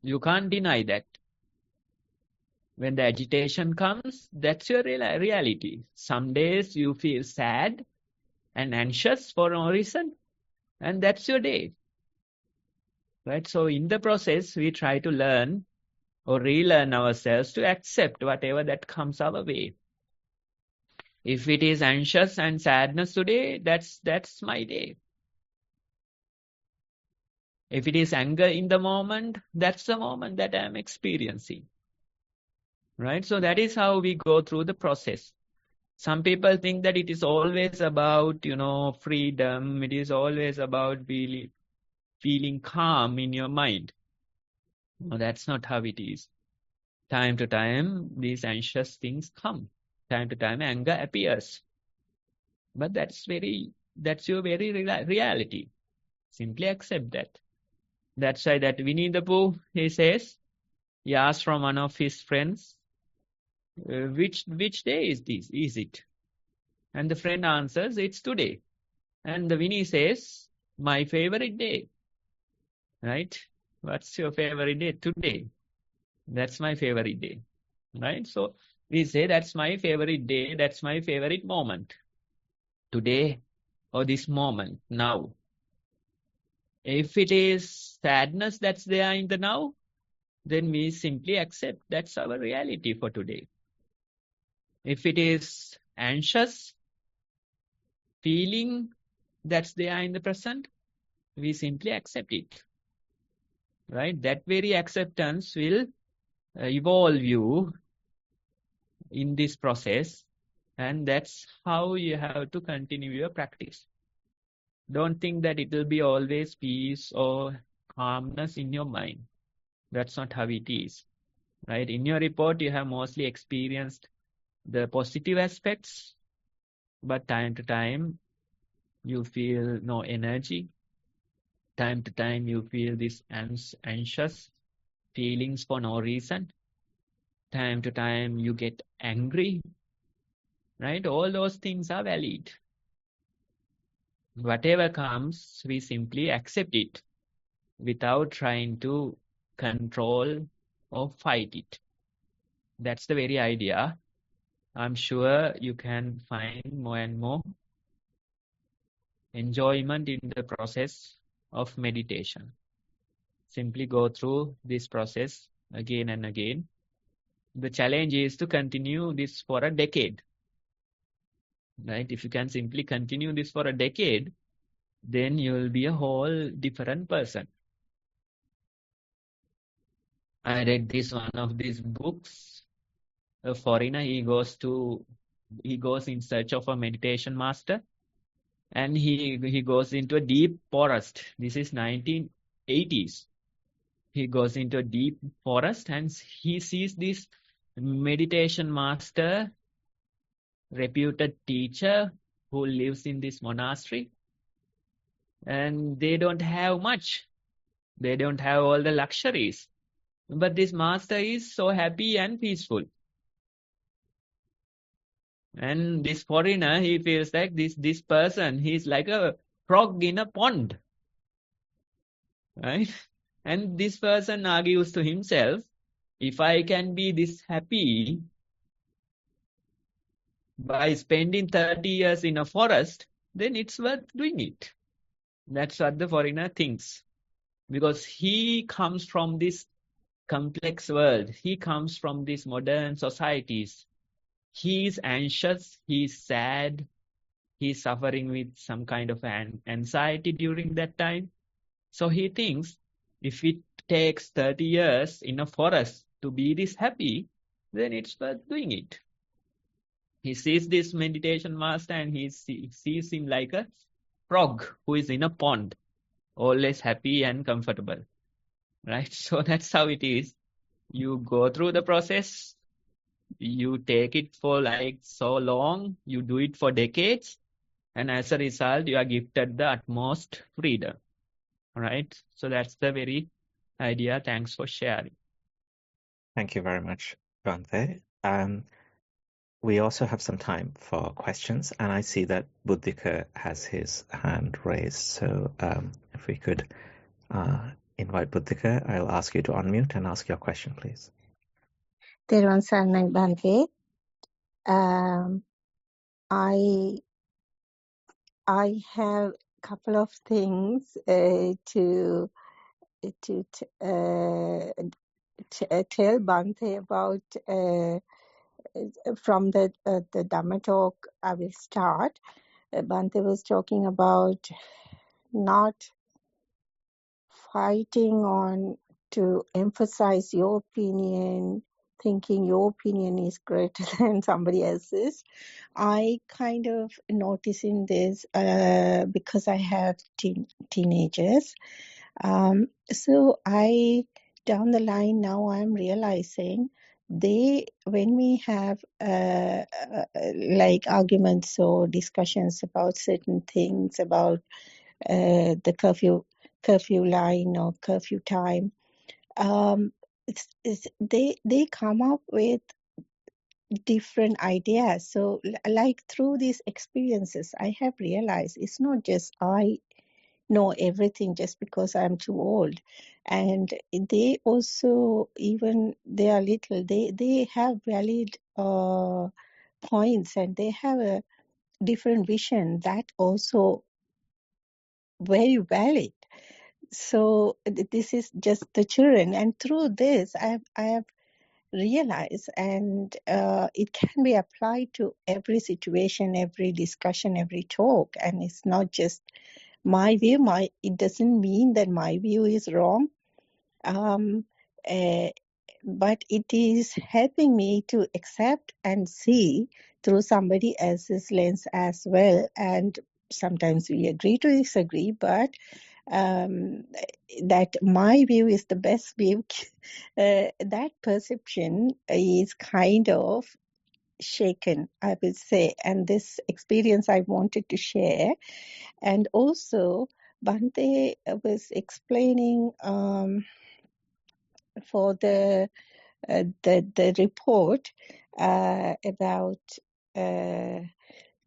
You can't deny that. When the agitation comes, that's your reality. Some days you feel sad and anxious for no reason, and that's your day. Right? So in the process, we try to learn or relearn ourselves to accept whatever that comes our way. If it is anxious and sadness today, that's my day. If it is anger in the moment, that's the moment that I am experiencing. Right? So that is how we go through the process. Some people think that it is always about, freedom. It is always about feeling calm in your mind. No, that's not how it is. Time to time, these anxious things come. Time to time, anger appears. But that's your very reality. Simply accept that. That's why that Winnie the Pooh, he says, he asked from one of his friends, which day is this? Is it? And the friend answers, it's today. And the Winnie says, my favorite day. Right? What's your favorite day? Today. That's my favorite day. Right? So we say that's my favorite day. That's my favorite moment. Today or this moment, now. If it is sadness that's there in the now, then we simply accept that's our reality for today. If it is anxious feeling that's there in the present, we simply accept it. Right? That very acceptance will evolve you in this process, and that's how you have to continue your practice. Don't think that it will be always peace or calmness in your mind. That's not how it is. Right? In your report, you have mostly experienced the positive aspects, but time to time, you feel no energy. Time to time, you feel this anxious feelings for no reason. Time to time, you get angry. Right? All those things are valid. Whatever comes, we simply accept it without trying to control or fight it. That's the very idea. I'm sure you can find more and more enjoyment in the process of meditation. Simply go through this process again and again. The challenge is to continue this for a decade, right? If you can simply continue this for a decade, then you will be a whole different person. I read one of these books. A foreigner, he goes in search of a meditation master, and he goes into a deep forest. This is 1980s. He goes into a deep forest and he sees this meditation master, reputed teacher who lives in this monastery, and they don't have much. They don't have all the luxuries. But this master is so happy and peaceful. And this foreigner, he feels like this person, he's like a frog in a pond, right? And this person argues to himself, if I can be this happy by spending 30 years in a forest, then it's worth doing it. That's what the foreigner thinks. Because he comes from this complex world. He comes from these modern societies. He is anxious, he is sad, he is suffering with some kind of anxiety during that time. So he thinks, if it takes 30 years in a forest to be this happy, then it's worth doing it. He sees this meditation master and he sees him like a frog who is in a pond, always happy and comfortable, right? So that's how it is. You go through the process, you take it for like so long, you do it for decades, and as a result, you are gifted the utmost freedom, right? So that's the very idea. Thanks for sharing. Thank you very much, Bhante. We also have some time for questions, and I see that Buddhika has his hand raised. So if we could invite Buddhika, I'll ask you to unmute and ask your question, please. Thero Bhante. I have a couple of things to tell Bhante about. From the Dhamma talk, I will start. Bhante was talking about not fighting on to emphasize your opinion, thinking your opinion is greater than somebody else's. I kind of noticing this because I have teenagers. So down the line now I'm realizing when we have like arguments or discussions about certain things, about the curfew line or curfew time, they come up with different ideas. So like through these experiences, I have realized it's not just I know everything just because I'm too old. And they also, even they are little, they have valid points, and they have a different vision that also very valid. So this is just the children, and through this I have realized, and it can be applied to every situation, every discussion, every talk, and it's not just my view. It doesn't mean that my view is wrong, but it is helping me to accept and see through somebody else's lens as well. And sometimes we agree to disagree, but that my view is the best view, that perception is kind of shaken, I would say. And this experience I wanted to share. And also, Bhante was explaining for the report about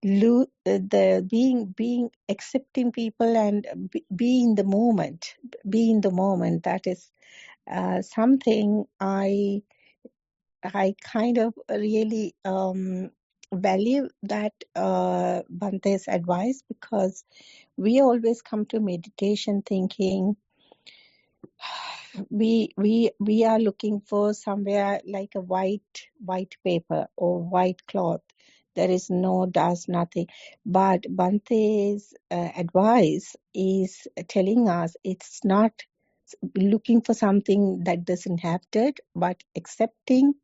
the being accepting people and be in the moment. That is something I kind of really value that Bhante's advice, because we always come to meditation thinking we are looking for somewhere like a white paper or white cloth. There is no dust, nothing. But Bhante's advice is telling us it's not looking for something that doesn't have dirt, but accepting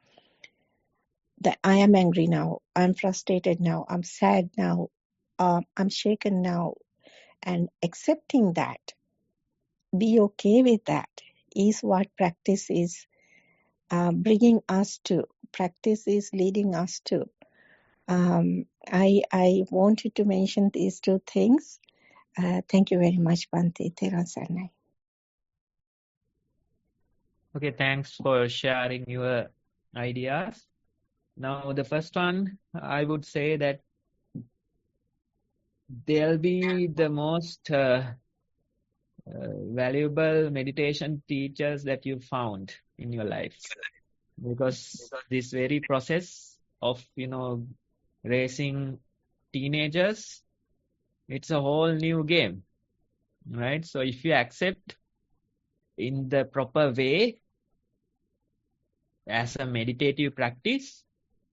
that I am angry now, I'm frustrated now, I'm sad now, I'm shaken now, and accepting that, be okay with that, is what practice is bringing us to. Practice is leading us to. I wanted to mention these two things. Thank you very much, Bhante. Thero Sarnai. Okay, thanks for sharing your ideas. Now, the first one, I would say that they'll be the most valuable meditation teachers that you found in your life, because this very process of raising teenagers, it's a whole new game, right? So if you accept in the proper way as a meditative practice,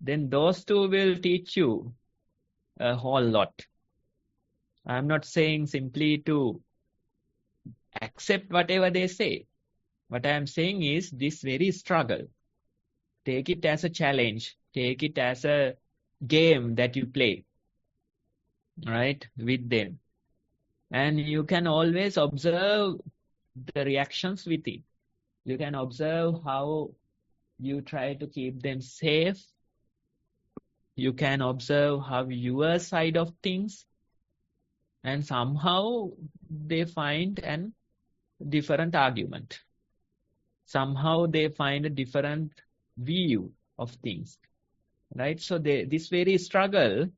then those two will teach you a whole lot. I'm not saying simply to accept whatever they say. What I'm saying is this very struggle. Take it as a challenge. Take it as a game that you play, right, with them. And you can always observe the reactions with it. You can observe how you try to keep them safe. You can observe how your side of things, and somehow they find a different argument. Somehow they find a different view of things, right? So this very struggle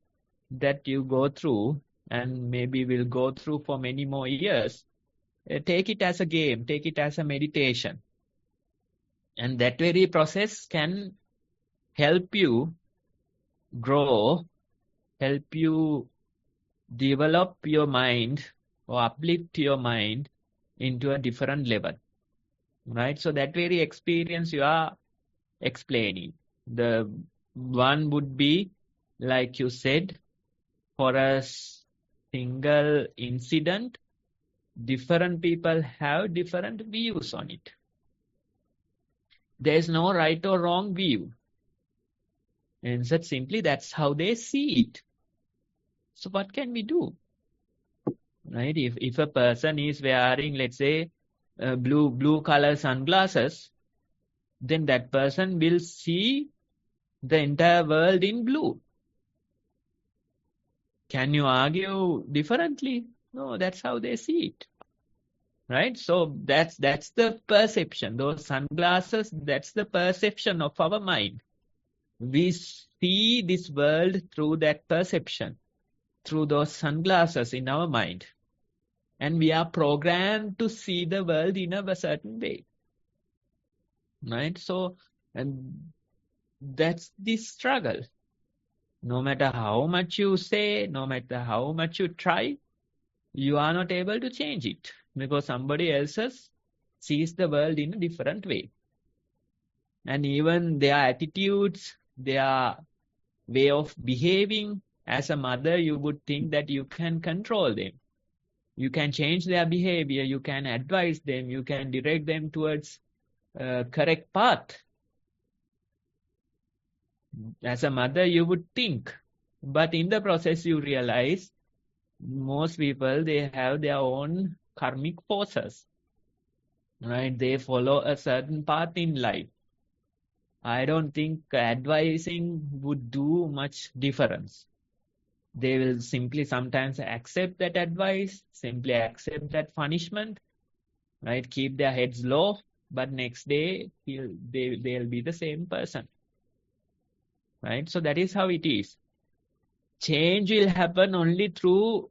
that you go through, and maybe will go through for many more years, take it as a game, take it as a meditation. And that very process can help you grow, help you develop your mind or uplift your mind into a different level, right? So that very experience you are explaining. The one would be, like you said, for a single incident, different people have different views on it. There is no right or wrong view. And said simply, that's how they see it. So what can we do? Right? If a person is wearing, let's say, blue color sunglasses, then that person will see the entire world in blue. Can you argue differently? No, that's how they see it. Right? So that's the perception. Those sunglasses, that's the perception of our mind. We see this world through that perception, through those sunglasses in our mind. And we are programmed to see the world in a certain way. Right? So, and that's the struggle. No matter how much you say, no matter how much you try, you are not able to change it, because somebody else sees the world in a different way. And even their attitudes, their way of behaving, as a mother, you would think that you can control them. You can change their behavior, you can advise them, you can direct them towards a correct path. As a mother, you would think. But in the process, you realize most people, they have their own karmic forces. Right? They follow a certain path in life. I don't think advising would do much difference. They will simply sometimes accept that advice, simply accept that punishment, right? Keep their heads low, but next day they'll be the same person, right? So that is how it is. Change will happen only through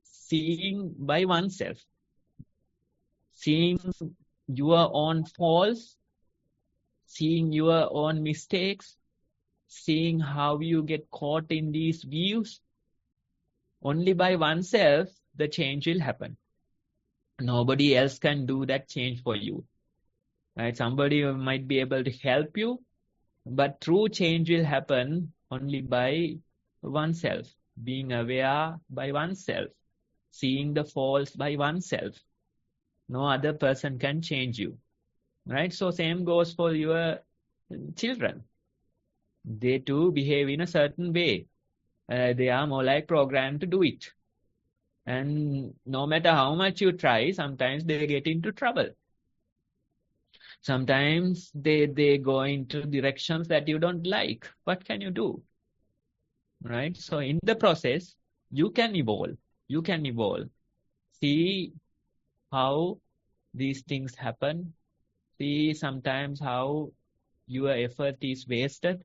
seeing by oneself, seeing your own faults, seeing your own mistakes, seeing how you get caught in these views. Only by oneself, the change will happen. Nobody else can do that change for you. Right? Somebody might be able to help you, but true change will happen only by oneself, being aware by oneself, seeing the faults by oneself. No other person can change you. Right? So same goes for your children. They too behave in a certain way. They are more like programmed to do it. And no matter how much you try, sometimes they get into trouble. Sometimes they go into directions that you don't like. What can you do? Right? So in the process, you can evolve. You can evolve. See how these things happen. See sometimes how your effort is wasted.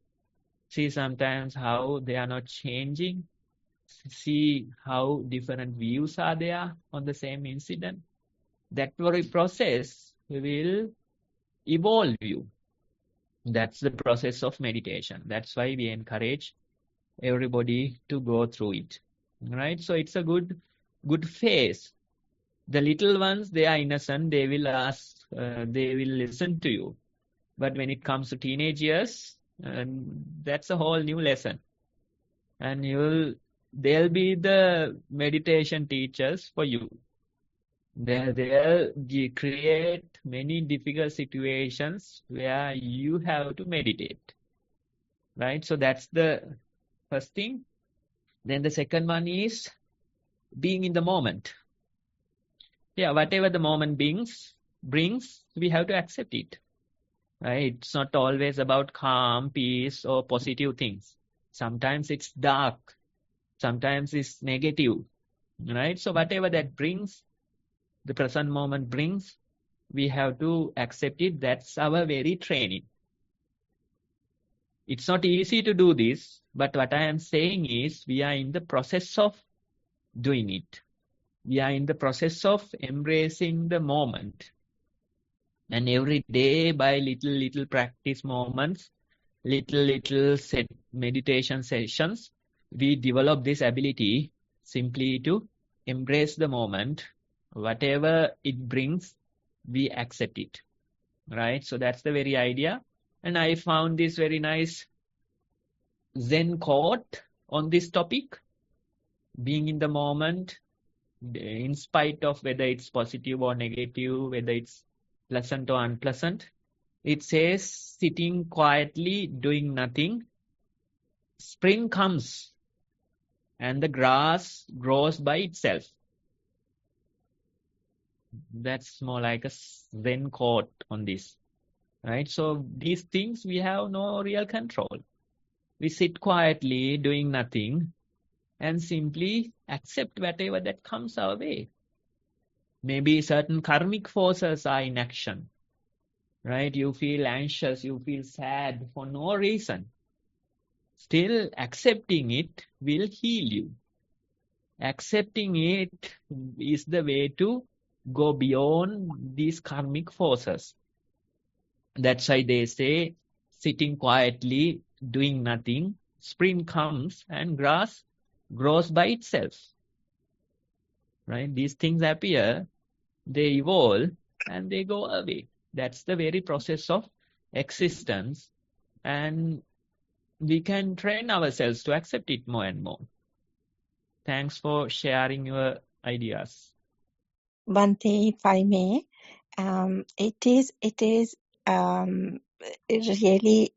See sometimes how they are not changing. See how different views are there on the same incident. That very process will evolve you. That's the process of meditation. That's why we encourage everybody to go through it. Right? So it's a good phase. The little ones, they are innocent. They will ask, they will listen to you. But when it comes to teenage years, that's a whole new lesson. And they'll be the meditation teachers for you. They'll create many difficult situations where you have to meditate. Right? So that's the first thing. Then the second one is being in the moment. Yeah, whatever the moment brings, we have to accept it. Right? It's not always about calm, peace, or positive things. Sometimes it's dark. Sometimes it's negative. Right? So whatever that brings, the present moment brings, we have to accept it. That's our very training. It's not easy to do this, but what I am saying is we are in the process of doing it. We are in the process of embracing the moment. And every day by little practice moments, little set meditation sessions, we develop this ability simply to embrace the moment. Whatever it brings, we accept it. Right? So that's the very idea. And I found this very nice Zen quote on this topic. Being in the moment, in spite of whether it's positive or negative, whether it's pleasant or unpleasant. It says, sitting quietly, doing nothing. Spring comes and the grass grows by itself. That's more like a Zen quote on this. Right? So these things we have no real control. We sit quietly, doing nothing, and simply accept whatever that comes our way. Maybe certain karmic forces are in action. Right? You feel anxious, you feel sad for no reason. Still, accepting it will heal you. Accepting it is the way to go beyond these karmic forces. That's why they say, sitting quietly, doing nothing, spring comes and grass grows by itself. Right? These things appear, they evolve, and they go away. That's the very process of existence. And we can train ourselves to accept it more and more. Thanks for sharing your ideas. Bhante, if I may, it is really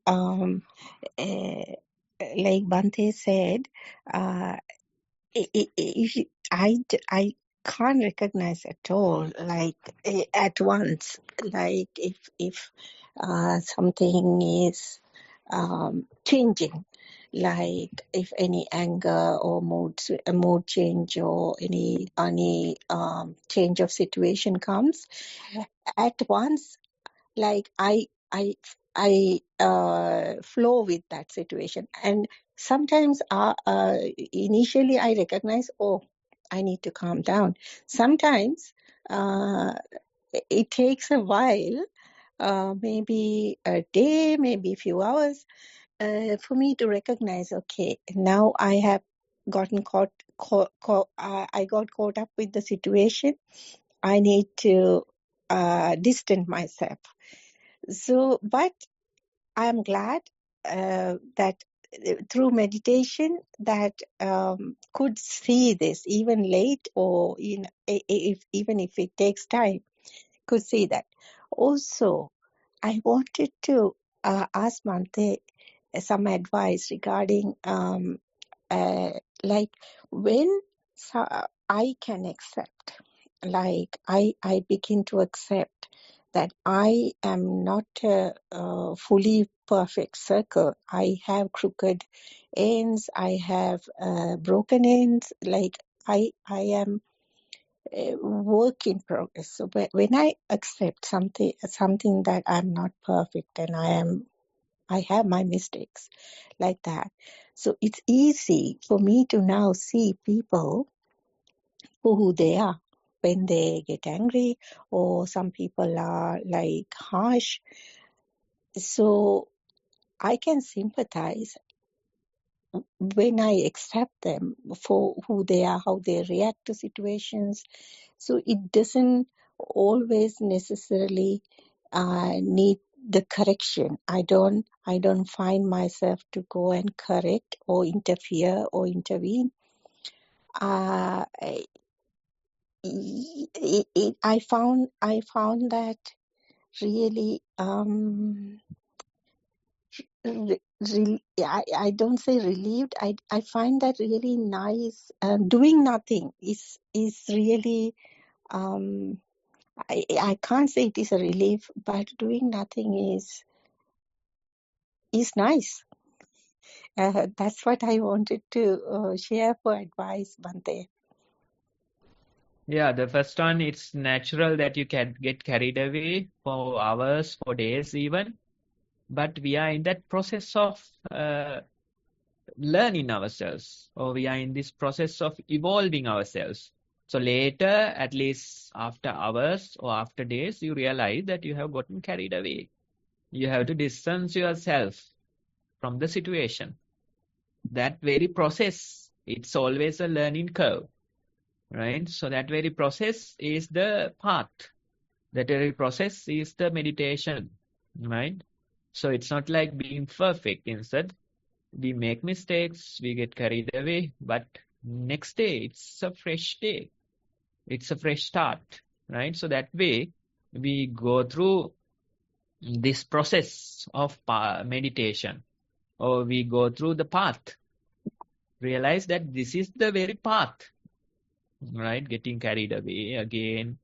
like Bhante said, I can't recognize at all, like at once, like if something is changing, like if any anger or a mood change or any change of situation comes at once, like I flow with that situation. And sometimes initially I recognize, oh, I need to calm down. Sometimes it takes a while, maybe a day, maybe a few hours, for me to recognize, okay, now I have gotten I got caught up with the situation. I need to distance myself. So, but I'm glad that through meditation that could see this even late or even if it takes time, could see that. Also, I wanted to ask Mante some advice regarding like when I can accept, like I begin to accept that I am not a fully perfect circle. I have crooked ends, I have broken ends, like I am a work in progress. So when I accept something that I'm not perfect and I have my mistakes like that. So it's easy for me to now see people for who they are when they get angry, or some people are like harsh. So I can sympathize when I accept them for who they are, how they react to situations. So it doesn't always necessarily need the correction. I don't find myself to go and correct or interfere or intervene. I found that really I don't say relieved. I find that really nice. Doing nothing is really I can't say it is a relief, but doing nothing is nice. That's what I wanted to share for advice, Bante. Yeah, the first one, it's natural that you can get carried away for hours, for days even. But we are in that process of learning ourselves, or we are in this process of evolving ourselves. So later, at least after hours or after days, you realize that you have gotten carried away. You have to distance yourself from the situation. That very process, it's always a learning curve, right? So that very process is the path. That very process is the meditation, right? So it's not like being perfect. Instead, we make mistakes, we get carried away, but next day, it's a fresh day. It's a fresh start, right? So that way, we go through this process of meditation, or we go through the path, realize that this is the very path, right? Getting carried away again,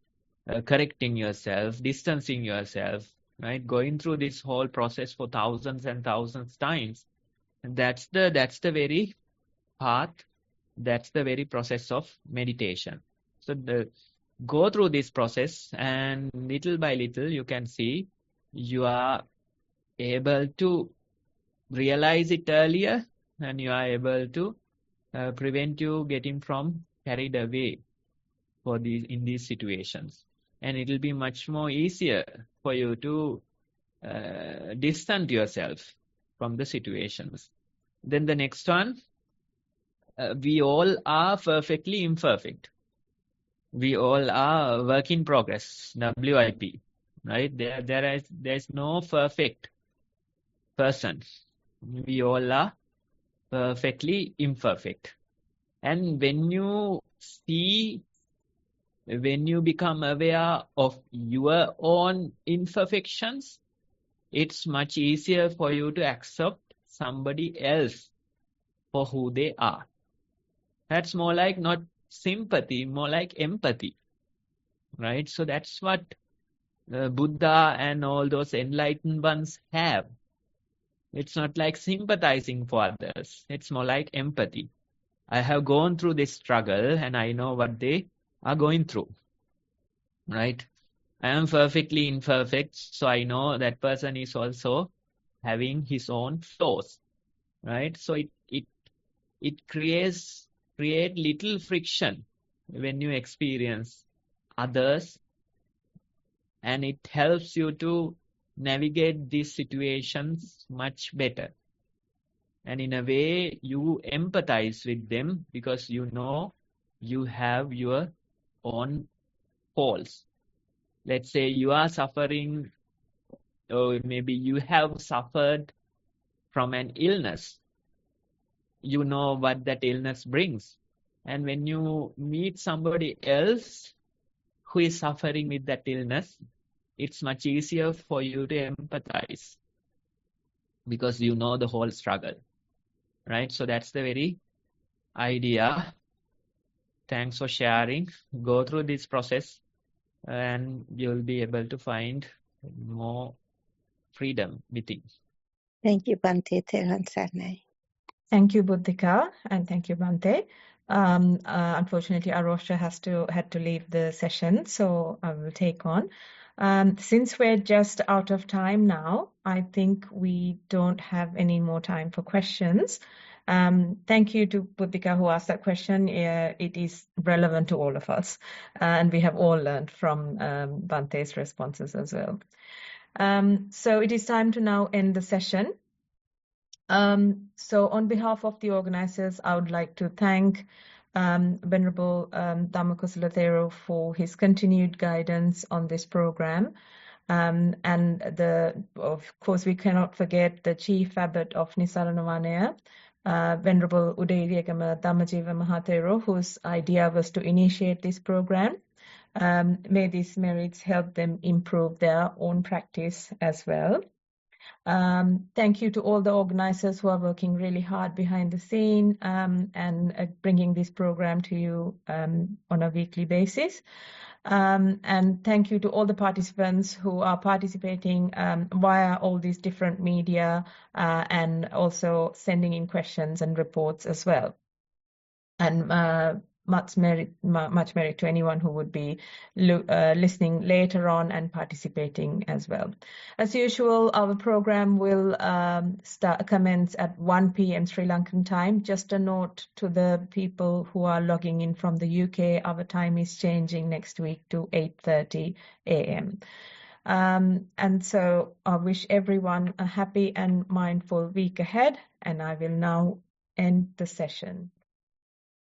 correcting yourself, distancing yourself, right? Going through this whole process for thousands and thousands times. And that's the very path, that's the very process of meditation. So go through this process, and little by little you can see you are able to realize it earlier, and you are able to prevent you getting from carried away in these situations. And it will be much more easier for you to distance yourself from the situations. Then the next one, we all are perfectly imperfect. We all are work in progress, WIP, right? There's no perfect person. We all are perfectly imperfect. And when you become aware of your own imperfections, it's much easier for you to accept somebody else for who they are. That's more like not sympathy, more like empathy, right? So that's what Buddha and all those enlightened ones have. It's not like sympathizing for others. It's more like empathy. I have gone through this struggle and I know what they are going through, right? I am perfectly imperfect, so I know that person is also having his own flaws, right? So it create little friction when you experience others, and it helps you to navigate these situations much better. And in a way, you empathize with them because you know you have your own faults. Let's say you are suffering, or maybe you have suffered from an illness. You know what that illness brings. And when you meet somebody else who is suffering with that illness, it's much easier for you to empathize because you know the whole struggle, right? So that's the very idea. Thanks for sharing. Go through this process and you'll be able to find more freedom within. Thank you, Bhante, Thero and Sarnai. Thank you, Buddhika, and thank you, Bhante. Unfortunately, Arosha had to leave the session, so I will take on. Since we're just out of time now, I think we don't have any more time for questions. Thank you to Buddhika who asked that question. It is relevant to all of us, and we have all learned from Bhante's responses as well. So it is time to now end the session. So on behalf of the organizers, I would like to thank Venerable Dhamma Kusala Thero for his continued guidance on this program. And of course, we cannot forget the Chief Abbot of Nissarana Vanaya, Venerable Udayiriyagama Dhammajiva Mahathero, whose idea was to initiate this program. May these merits help them improve their own practice as well. Thank you to all the organizers who are working really hard behind the scene and bringing this program to you on a weekly basis. And thank you to all the participants who are participating via all these different media and also sending in questions and reports as well. And much merit to anyone who would be listening later on and participating as well. As usual, our program will commence at 1 p.m. Sri Lankan time. Just a note to the people who are logging in from the UK, our time is changing next week to 8:30 a.m. And so I wish everyone a happy and mindful week ahead, and I will now end the session.